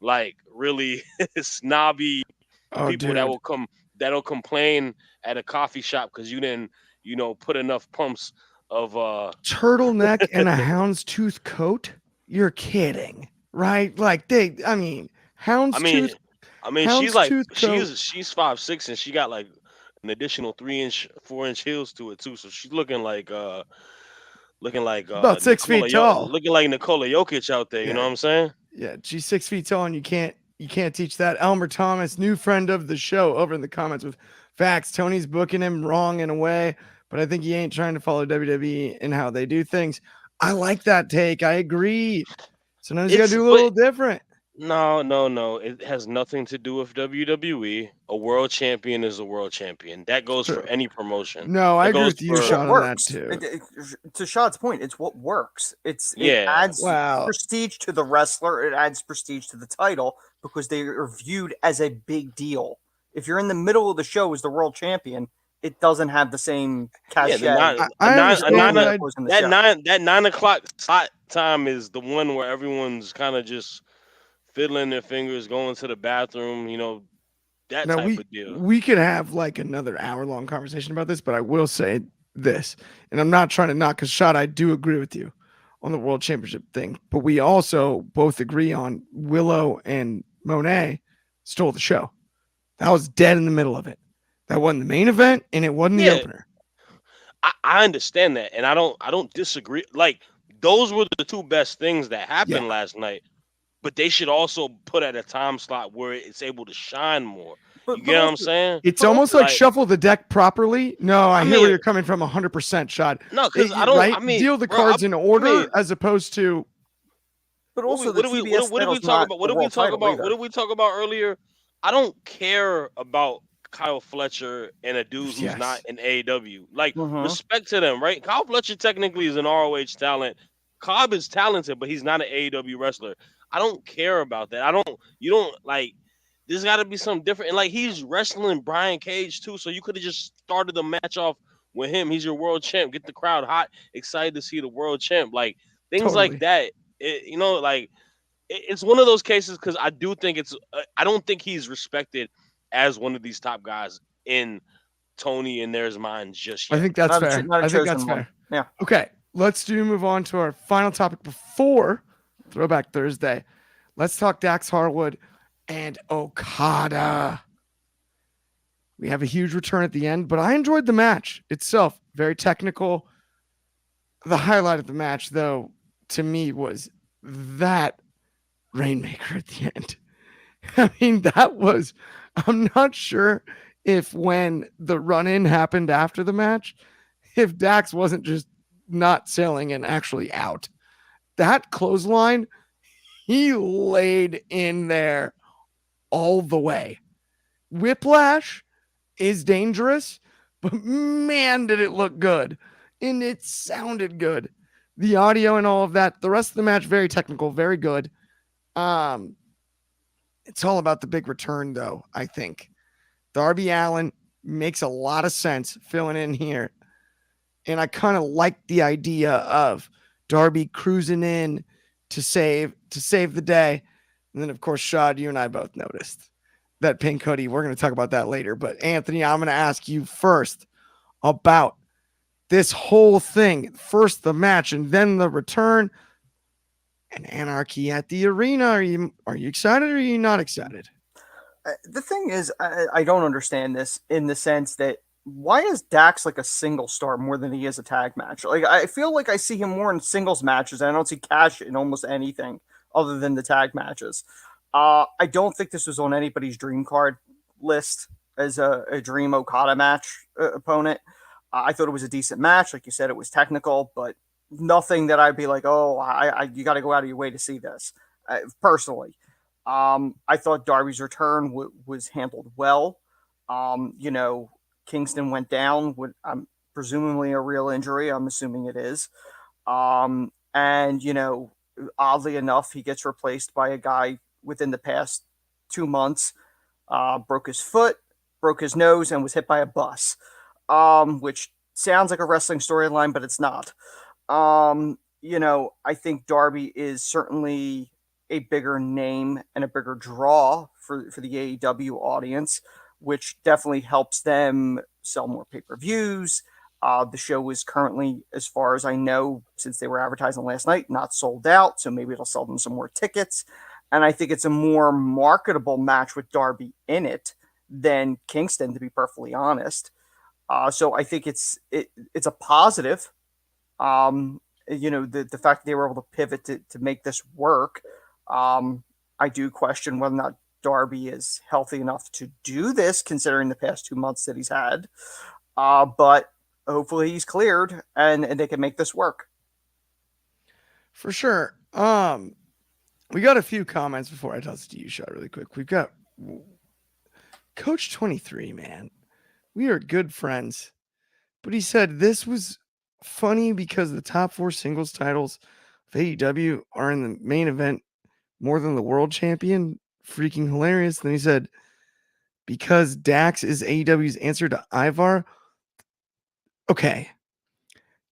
Speaker 3: like really snobby people that'll complain at a coffee shop because you didn't, put enough pumps of
Speaker 1: turtleneck and a houndstooth coat. You're kidding, right? Like houndstooth.
Speaker 3: She's like
Speaker 1: houndstooth coat.
Speaker 3: she's 5'6" and she got like an additional 4-inch heels to it too. So she's looking like
Speaker 1: about 6 feet tall.
Speaker 3: looking like Nikola Jokic out there. You know what I'm saying?
Speaker 1: Yeah, she's 6 feet tall, and you can't teach that. Elmer Thomas, new friend of the show, over in the comments with facts. Tony's booking him wrong in a way, but I think he ain't trying to follow WWE and how they do things. I like that take. I agree. Sometimes you gotta do a little different.
Speaker 3: No. It has nothing to do with WWE. A world champion is a world champion. That goes for any promotion.
Speaker 1: No, I agree with you, Sean, on that too.
Speaker 2: To Sean's point, it's what works. It adds prestige to the wrestler. It adds prestige to the title because they are viewed as a big deal. If you're in the middle of the show as the world champion, it doesn't have the same cachet.
Speaker 3: That 9 o'clock slot time is the one where everyone's kind of just fiddling their fingers, going to the bathroom, that type of deal.
Speaker 1: We could have like another hour-long conversation about this, but I will say this, and I'm not trying to knock his shot. I do agree with you on the World Championship thing, but we also both agree on Willow and Monet stole the show. That was dead in the middle of it. That wasn't the main event, and it wasn't the opener.
Speaker 3: I understand that, and I don't disagree. Like, those were the two best things that happened last night. But they should also put at a time slot where it's able to shine more. You get what I'm saying?
Speaker 1: It's almost like shuffle the deck properly. No, I hear where you're coming from 100%, Shad.
Speaker 3: No, because I don't.
Speaker 1: Right?
Speaker 3: I mean,
Speaker 1: deal the cards in order as opposed to.
Speaker 2: But also,
Speaker 3: what did we talk about? What did we talk about? What did we talk about earlier? I don't care about Kyle Fletcher and a dude who's not in AEW. Like, respect to them, right? Kyle Fletcher technically is an ROH talent. Cobb is talented, but he's not an AEW wrestler. I don't care about that. You don't like, there's got to be something different. And like, he's wrestling Brian Cage too. So you could have just started the match off with him. He's your world champ. Get the crowd hot, excited to see the world champ. Like, things like that. It's one of those cases because I do think I don't think he's respected as one of these top guys in Tony and theirs mind just yet.
Speaker 1: I think that's fair. I think that's fair.
Speaker 2: Yeah.
Speaker 1: Okay. Let's move on to our final topic before Throwback Thursday. Let's talk Dax Harwood and Okada. We have a huge return at the end, but I enjoyed the match itself. Very technical. The highlight of the match, though, to me was that Rainmaker at the end. I mean, I'm not sure if when the run-in happened after the match, if Dax wasn't just not selling and actually out. That clothesline, he laid in there all the way. Whiplash is dangerous, but man, did it look good. And it sounded good. The audio and all of that. The rest of the match, very technical, very good. It's all about the big return, though, I think. Darby Allin makes a lot of sense filling in here. And I kind of like the idea of Darby cruising in to save the day. And then, of course, Shad, you and I both noticed that pink hoodie. We're going to talk about that later. But Anthony, I'm going to ask you first about this whole thing. First the match and then the return and anarchy at the arena. Are you excited or are you not excited?
Speaker 2: The thing is, I don't understand this in the sense that why is Dax like a single star more than he is a tag match? Like I feel like I see him more in singles matches. I don't see Cash in almost anything other than the tag matches. I don't think this was on anybody's dream card list as a dream Okada match opponent. I thought it was a decent match. Like you said, it was technical, but nothing that I'd be like, oh, you got to go out of your way to see this. Personally, I thought Darby's return was handled well. Kingston went down with presumably a real injury. I'm assuming it is. And oddly enough, he gets replaced by a guy within the past 2 months, broke his foot, broke his nose, and was hit by a bus, which sounds like a wrestling storyline, but it's not. I think Darby is certainly a bigger name and a bigger draw for the AEW audience, which definitely helps them sell more pay-per-views. The show is currently, as far as I know, since they were advertising last night, not sold out, so maybe it'll sell them some more tickets. And I think it's a more marketable match with Darby in it than Kingston, to be perfectly honest. So I think it's a positive. The fact that they were able to pivot to make this work. I do question whether or not Darby is healthy enough to do this, considering the past 2 months that he's had. But hopefully he's cleared and they can make this work.
Speaker 1: For sure. We got a few comments before I toss it to you, Shot, really quick. We've got Coach 23, man. We are good friends. But he said this was funny because the top 4 singles titles of AEW are in the main event more than the world champion. Freaking hilarious. Then he said, because Dax is AEW's answer to Ivar. Okay.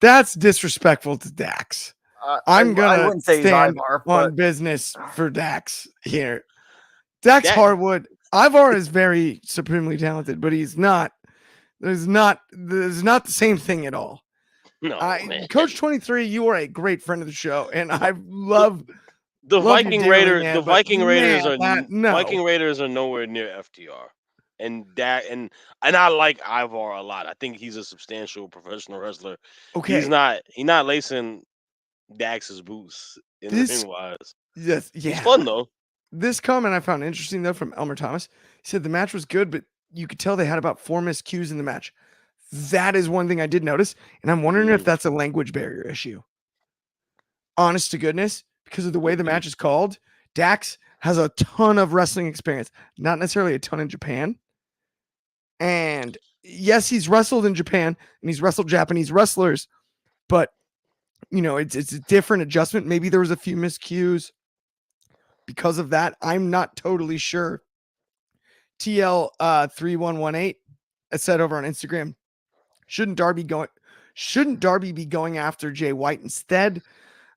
Speaker 1: That's disrespectful to Dax. I'm going to stand on business for Dax here. Dax Harwood. Ivar is very supremely talented, but he's not. There's not the same thing at all.
Speaker 3: No, man.
Speaker 1: Coach 23, you are a great friend of the show, and I love
Speaker 3: the Viking Raiders.
Speaker 1: Man,
Speaker 3: the Viking Raiders
Speaker 1: Viking
Speaker 3: Raiders are nowhere near FTR, and I like Ivar a lot. I think he's a substantial professional wrestler.
Speaker 1: Okay,
Speaker 3: he's not lacing Dax's boots in the ring wise.
Speaker 1: Yes, yeah,
Speaker 3: he's fun though.
Speaker 1: This comment I found interesting though from Elmer Thomas. He said the match was good, but you could tell they had about 4 missed cues in the match. That is one thing I did notice, and I'm wondering if that's a language barrier issue. Honest to goodness, because of the way the match is called, Dax has a ton of wrestling experience, not necessarily a ton in Japan. And yes, he's wrestled in Japan and he's wrestled Japanese wrestlers, but it's a different adjustment. Maybe there was a few miscues because of that. I'm not totally sure. TL 3118 said over on Instagram, shouldn't Darby be going after Jay White instead?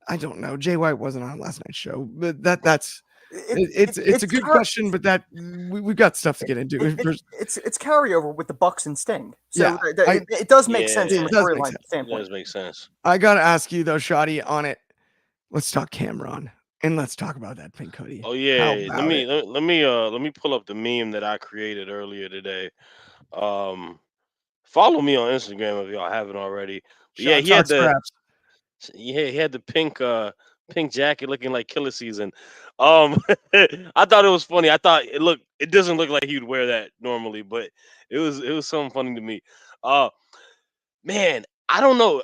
Speaker 1: I don't know. Jay White wasn't on last night's show, but that's a good question. But that we've got stuff to get into.
Speaker 2: It's carryover with the Bucks and Sting, so yeah, it does make sense from a storyline standpoint.
Speaker 3: It does make sense.
Speaker 1: I gotta ask you though, Shotty, on it. Let's talk Cameron and let's talk about that pink hoodie.
Speaker 3: Oh yeah, let me pull up the meme that I created earlier today. Follow me on Instagram if y'all haven't already. But yeah, he had the pink pink jacket looking like Killer Season. I thought it was funny. I thought it doesn't look like he would wear that normally, but it was something funny to me. Uh, man, I don't know.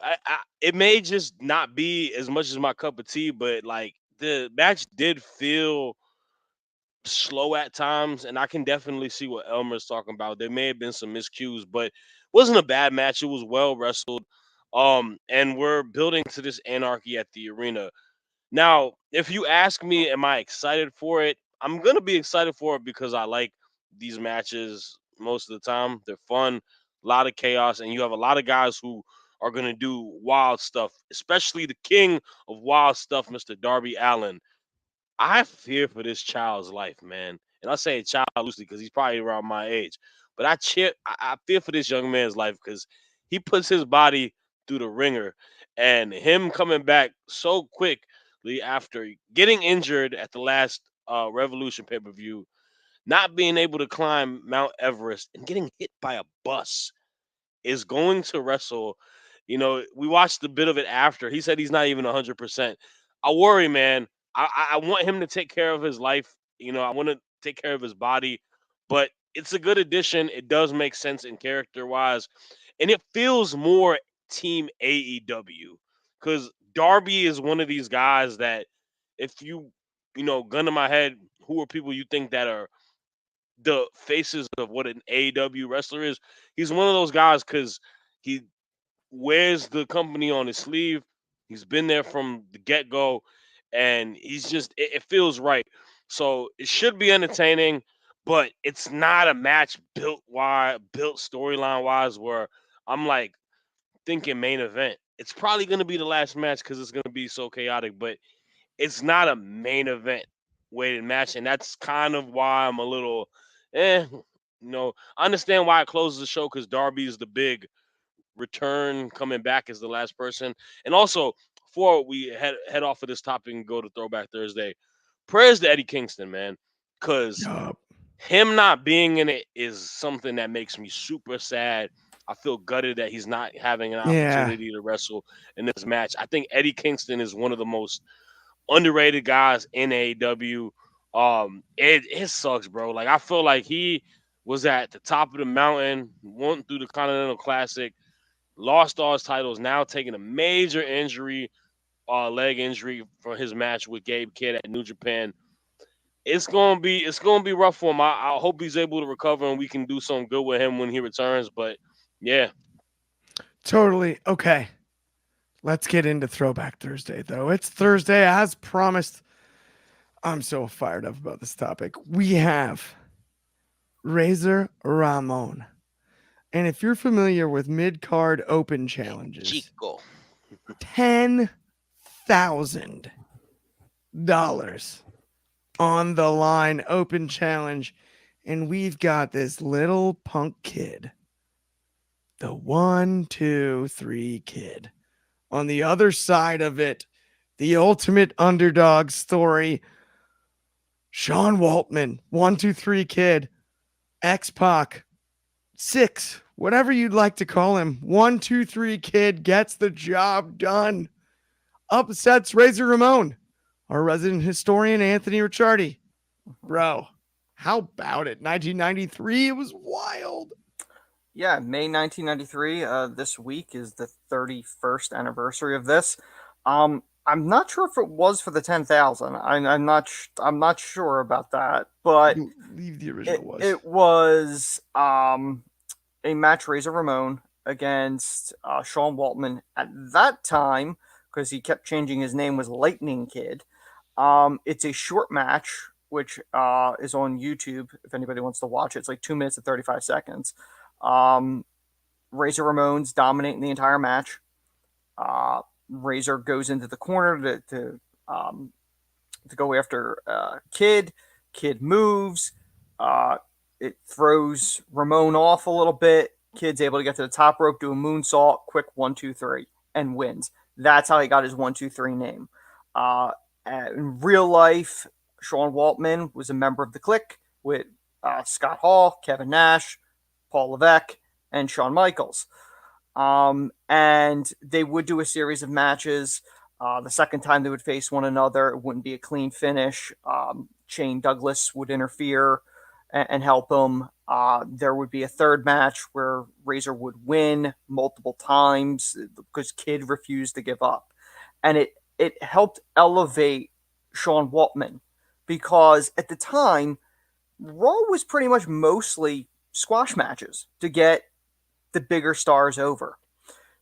Speaker 3: It may just not be as much as my cup of tea, but like the match did feel slow at times, and I can definitely see what Elmer's talking about. There may have been some miscues, but it wasn't a bad match. It was well wrestled. And we're building to this anarchy at the arena. Now, if you ask me, am I excited for it? I'm gonna be excited for it because I like these matches most of the time. They're fun, a lot of chaos, and you have a lot of guys who are gonna do wild stuff, especially the king of wild stuff, Mr. Darby Allin. I fear for this child's life, man. And I say child loosely because he's probably around my age. But I fear for this young man's life because he puts his body through the ringer, and him coming back so quickly after getting injured at the last Revolution pay-per-view, not being able to climb Mount Everest, and getting hit by a bus is going to wrestle. We watched a bit of it after. He said he's not even 100%. I worry, man. I want him to take care of his life. I want to take care of his body, but it's a good addition. It does make sense in character wise, and it feels more Team AEW because Darby is one of these guys that if gun to my head, who are people you think that are the faces of what an AEW wrestler is? He's one of those guys because he wears the company on his sleeve. He's been there from the get go, and he's just it feels right. So it should be entertaining, but it's not a match built storyline wise where I'm like thinking main event. It's probably going to be the last match because it's going to be so chaotic, but it's not a main event weighted match, and that's kind of why I'm a little, eh. I understand why it closes the show because Darby is the big return coming back as the last person. And also, before we head off of this topic and go to Throwback Thursday, prayers to Eddie Kingston, man, because
Speaker 1: Yup.
Speaker 3: him not being in it is something that makes me super sad. I feel gutted that he's not having an
Speaker 1: Yeah.
Speaker 3: opportunity to wrestle in this match. I think Eddie Kingston is one of the most underrated guys in AEW. It sucks, bro. Like I feel like he was at the top of the mountain, went through the Continental Classic, lost all his titles, now taking a major injury, leg injury for his match with Gabe Kidd at New Japan. It's gonna be rough for him. I hope he's able to recover and we can do something good with him when he returns. But yeah,
Speaker 1: Totally. Okay. Let's get into Throwback Thursday, though. It's Thursday, as promised. I'm so fired up about this topic. We have Razor Ramon. And if you're familiar with mid card open challenges,
Speaker 3: Chico.
Speaker 1: $10,000 on the line open challenge. And we've got this little punk kid, the 1, 2, 3 kid. On the other side of it, the ultimate underdog story, Sean Waltman, 1, 2, 3 kid, X-Pac, 6, whatever you'd like to call him. 1, 2, 3 kid gets the job done. Upsets Razor Ramon, our resident historian, Anthony Ricciardi. Bro, how about it? 1993, it was wild.
Speaker 2: Yeah, May 1993. This week is the 31st anniversary of this. I'm not sure if it was for the 10,000. I'm not sure about that, but
Speaker 1: I believe the original was.
Speaker 2: it was a match Razor Ramon against Sean Waltman at that time because he kept changing his name was Lightning Kid. It's a short match which is on YouTube if anybody wants to watch it. It's like 2 minutes and 35 seconds. Razor Ramon's dominating the entire match. Razor goes into the corner to go after Kid. Kid moves. It throws Ramon off a little bit. Kid's able to get to the top rope, do a moonsault, quick 1, 2, 3, and wins. That's how he got his 1, 2, 3 name. In real life, Sean Waltman was a member of the Clique with Scott Hall, Kevin Nash, Paul Levesque, and Shawn Michaels. And they would do a series of matches. The second time they would face one another, it wouldn't be a clean finish. Shane Douglas would interfere and help him. There would be a third match where Razor would win multiple times because Kid refused to give up. And it helped elevate Sean Waltman because at the time, Raw was pretty much mostly squash matches to get the bigger stars over.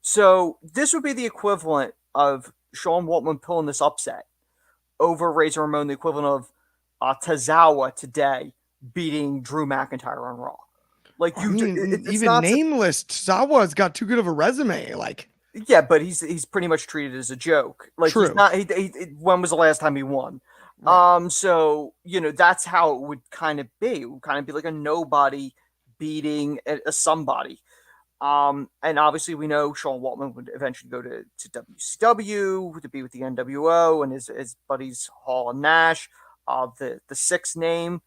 Speaker 2: So this would be the equivalent of Sean Waltman pulling this upset over Razor Ramon, the equivalent of Tozawa today beating Drew McIntyre on Raw. Like
Speaker 1: I mean, even nameless Tozawa's got too good of a resume. Like,
Speaker 2: yeah, but he's pretty much treated as a joke. Like,
Speaker 1: true.
Speaker 2: He's not. When was the last time he won? Right. So that's how it would kind of be. It would kind of be like a nobody beating a somebody. And obviously we know Sean Waltman would eventually go to WCW to be with the NWO and his buddies Hall and Nash. The sixth name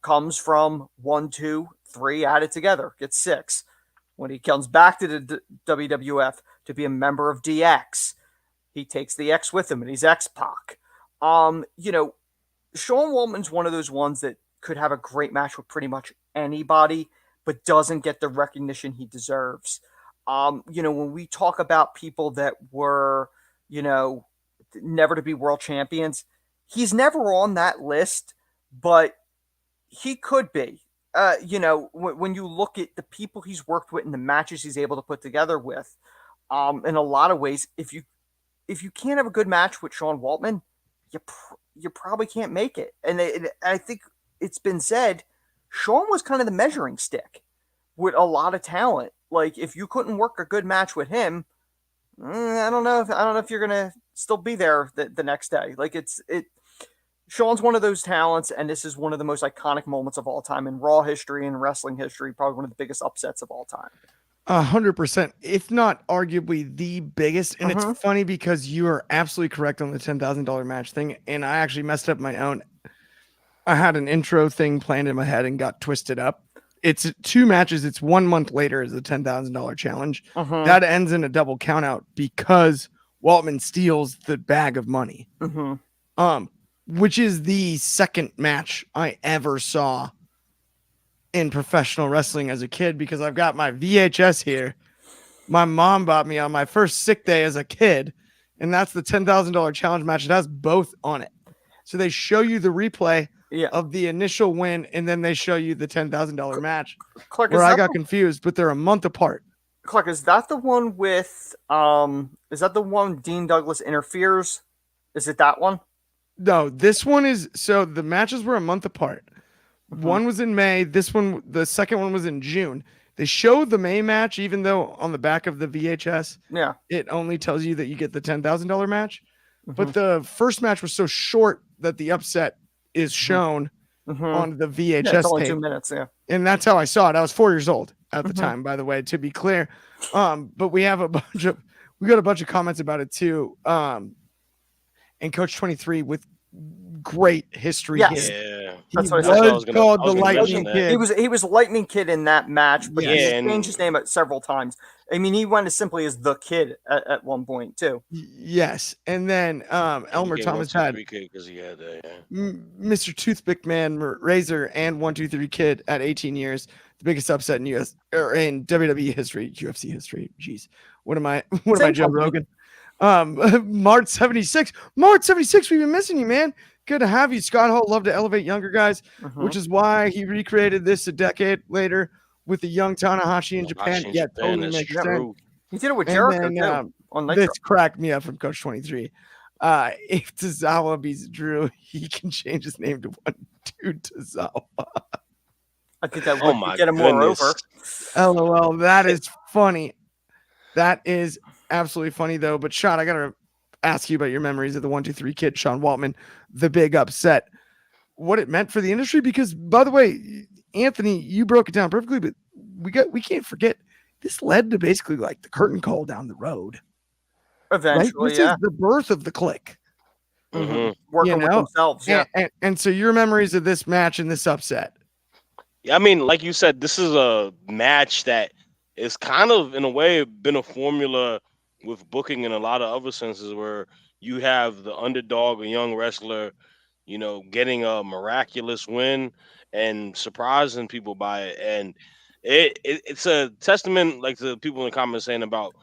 Speaker 2: comes from 1, 2, 3 added together, gets 6. When he comes back to the WWF to be a member of DX, he takes the X with him and he's X-Pac. Sean Waltman's one of those ones that could have a great match with pretty much anybody, but doesn't get the recognition he deserves. When we talk about people that were, never to be world champions, he's never on that list, but he could be. When you look at the people he's worked with and the matches he's able to put together with, in a lot of ways, if you can't have a good match with Sean Waltman, you probably can't make it. And I think it's been said, Sean was kind of the measuring stick with a lot of talent. Like, if you couldn't work a good match with him, I don't know if you're gonna still be there the next day. Like, Sean's one of those talents, and this is one of the most iconic moments of all time in Raw history and wrestling history. Probably one of the biggest upsets of all time.
Speaker 1: 100%, if not arguably the biggest. And it's funny because you are absolutely correct on the $10,000 match thing. And I actually messed up my own. I had an intro thing planned in my head and got twisted up. It's 2 matches. It's 1 month later as the $10,000 challenge. That ends in a double count out because Waltman steals the bag of money. Which is the second match I ever saw in professional wrestling as a kid, because I've got my VHS here. My mom bought me on my first sick day as a kid, and that's the $10,000 challenge match. It has both on it. So they show you the replay of the initial win, and then they show you the $10,000 match.
Speaker 2: Clark,
Speaker 1: where I got confused, but they're a month apart.
Speaker 2: Clark, is that the one with is that the one Dean Douglas interferes? Is it that one?
Speaker 1: No, this one is, so the matches were a month apart. One was in May. This one, the second one was in June. They showed the May match, even though on the back of the VHS, it only tells you that you get the $10,000 match. But the first match was so short that the upset is shown on the VHS
Speaker 2: it's only
Speaker 1: tape.
Speaker 2: 2 minutes,
Speaker 1: and that's how I saw it. I was 4 years old at the time, by the way, to be clear. But we got a bunch of comments about it too. And Coach 23 with great history.
Speaker 2: Yes.
Speaker 1: That's what I was called the Lightning Kid.
Speaker 2: He was Lightning Kid in that match, but he changed his name several times. I mean, he went as simply as the Kid at one point too.
Speaker 1: Yes, and then Elmer Thomas had Mr. Toothpick Man, Razor, and 1, 2, 3 Kid at 18 years, the biggest upset in in WWE history, UFC history. Jeez, what am I, Joe Rogan? March 76. We've been missing you, man. Good to have you. Scott Hall loved to elevate younger guys, which is why he recreated this a decade later with the young Tanahashi in Japan. Yeah, totally makes sense.
Speaker 2: He did it with Jericho too. On
Speaker 1: this cracked me up from Coach 23. If Tozawa beats Drew, he can change his name to 1, 2 Tozawa.
Speaker 2: I think that would get him more over.
Speaker 1: LOL. That is funny. That is absolutely funny though. But Sean, I gotta ask you about your memories of the 1, 2, 3 Kid, Sean Waltman, the big upset, what it meant for the industry. Because, by the way, Anthony, you broke it down perfectly, but we can't forget this led to basically like the curtain call down the road.
Speaker 2: Eventually,
Speaker 1: This is the birth of the Clique.
Speaker 2: Working with themselves,
Speaker 1: and so your memories of this match and this upset.
Speaker 3: Yeah, I mean, like you said, this is a match that is kind of, in a way, been a formula with booking in a lot of other senses where, you have the underdog, a young wrestler, getting a miraculous win and surprising people by it. And it's a testament, like the people in the comments saying about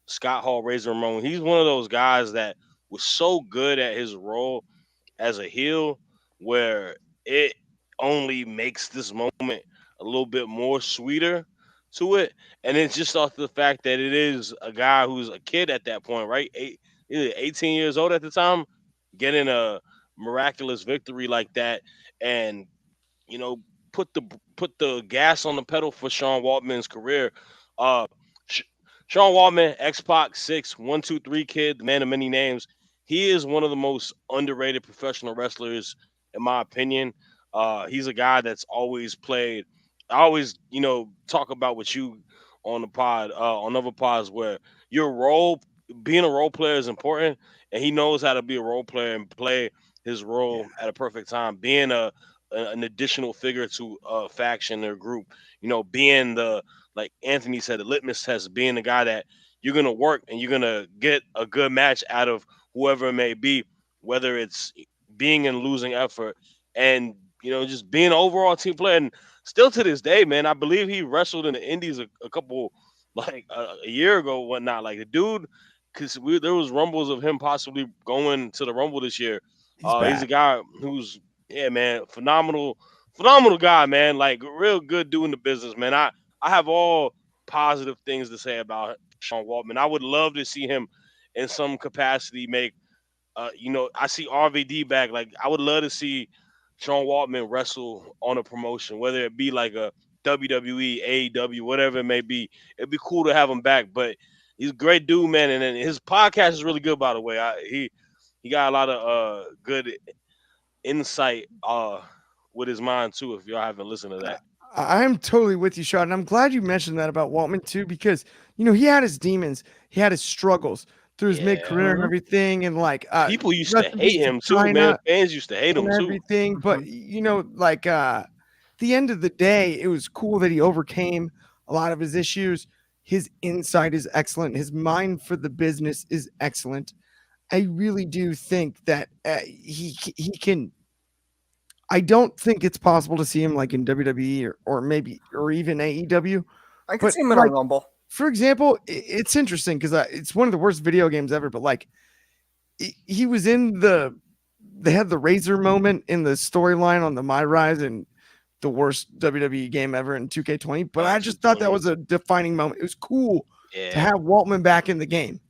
Speaker 3: Scott Hall, Razor Ramon. He's one of those guys that was so good at his role as a heel, where it only makes this moment a little bit more sweeter to it. And it's just off the fact that it is a guy who's a kid at that point, right? 18 years old at the time, getting a miraculous victory like that, and you know, put the gas on the pedal for Sean Waltman's career. Uh, Sh- Sean Waltman, X Pac, 6'1", 2'3" kid, the man of many names. He is one of the most underrated professional wrestlers, in my opinion. He's a guy that's always played. I always, talk about with you on the pod, on other pods, where your role, being a role player is important, and he knows how to be a role player and play his
Speaker 1: Yeah.
Speaker 3: role at a perfect time. Being an additional figure to a faction or group, being the, like Anthony said, the litmus test, being the guy that you're gonna work and you're gonna get a good match out of whoever it may be, whether it's being in losing effort, and just being an overall team player. And still to this day, man, I believe he wrestled in the Indies a couple, like a year ago, whatnot. Like the dude, because there was rumbles of him possibly going to the Rumble this year.
Speaker 1: He's
Speaker 3: He's a
Speaker 1: back.
Speaker 3: guy who's, yeah, man, phenomenal guy, man. Like real good doing the business, man. I have all positive things to say about Sean Waltman. I would love to see him in some capacity make. I see RVD back. Like I would love to see Sean Waltman wrestle on a promotion, whether it be like a WWE, AEW, whatever it may be. It'd be cool to have him back. But he's a great dude, man, and then his podcast is really good, by the way. He got a lot of good insight with his mind too. If y'all haven't listened to that,
Speaker 1: I'm totally with you, Sean. And I'm glad you mentioned that about Waltman too, because he had his demons, he had his struggles through his mid
Speaker 3: yeah,
Speaker 1: career and everything, and like
Speaker 3: people used to
Speaker 1: rest in
Speaker 3: hate
Speaker 1: peace to
Speaker 3: him too, man.
Speaker 1: China
Speaker 3: Fans used to hate
Speaker 1: and
Speaker 3: him too.
Speaker 1: everything. But
Speaker 2: Mhm.
Speaker 1: like the end of the day, it was cool that he overcame a lot of his issues. His insight is excellent. His mind for the business is excellent. I really do think that he can. I don't think it's possible to see him like in WWE or maybe or even AEW.
Speaker 2: I could
Speaker 1: But
Speaker 2: see him in a
Speaker 1: like
Speaker 2: Rumble.
Speaker 1: for example, it's interesting because it's one of the worst video games ever. But like he was in they had the Razor moment in the storyline on the My Rise and the worst WWE game ever in 2K20. But I just thought that
Speaker 3: 2K20.
Speaker 1: was a defining moment. It was cool to
Speaker 3: Yeah,
Speaker 1: have Waltman back in the game,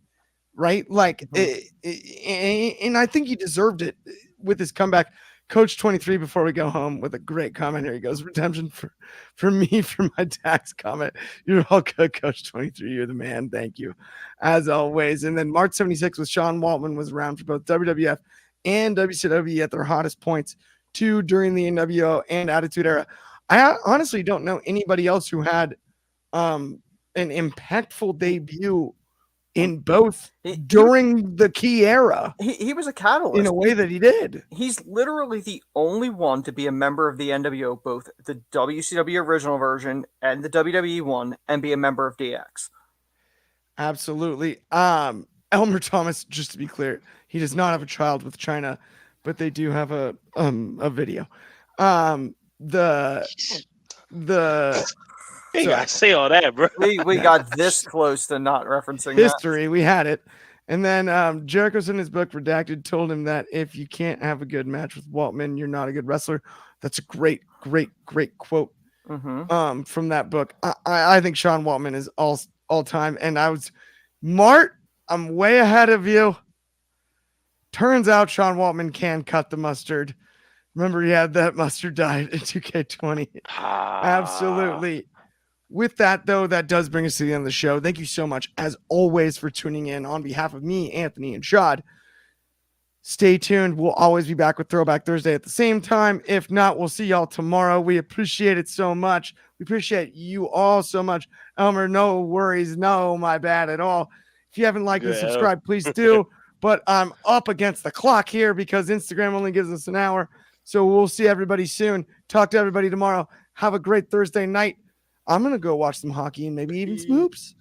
Speaker 1: right? Like,
Speaker 2: Mhm.
Speaker 1: and I think he deserved it with his comeback. Coach 23, before we go home, with a great comment here. He goes, redemption for me for my tax comment. You're all good, Coach 23. You're the man. Thank you, as always. And then March 76 with Sean Waltman was around for both WWF and WCW at their hottest points, too, during the NWO and Attitude Era. I honestly don't know anybody else who had an impactful debut in both
Speaker 2: He, he
Speaker 1: during the key era
Speaker 2: he was a
Speaker 1: in
Speaker 2: catalyst.
Speaker 1: a way that he did.
Speaker 2: He's literally the only one to be a member of the NWO, both the WCW original version and the WWE one, and be a member of DX.
Speaker 1: Absolutely. Elmer Thomas, just to be clear, he does not have a child with China, but they do have a video. The
Speaker 3: you
Speaker 1: sorry,
Speaker 3: gotta say all that, bro.
Speaker 2: We got this close to not referencing that.
Speaker 1: history, we had it. And then Jericho's in his book Redacted told him that if you can't have a good match with Waltman, you're not a good wrestler. That's a great quote
Speaker 2: Mm-hmm.
Speaker 1: from that book. I think Sean Waltman is all time. And Mart, I'm way ahead of you. Turns out Sean Waltman can cut the mustard. Remember, he had that mustard diet in 2K20.
Speaker 3: Ah,
Speaker 1: Absolutely. With that, though, that does bring us to the end of the show. Thank you so much, as always, for tuning in. On behalf of me, Anthony, and Shad, stay tuned. We'll always be back with Throwback Thursday at the same time. If not, we'll see y'all tomorrow. We appreciate it so much. We appreciate you all so much. Elmer, no worries. No, my bad at all. If you haven't liked and
Speaker 3: good.
Speaker 1: subscribed, please do. But I'm up against the clock here because Instagram only gives us an hour. So we'll see everybody soon. Talk to everybody tomorrow. Have a great Thursday night. I'm going to go watch some hockey and maybe even some hoops.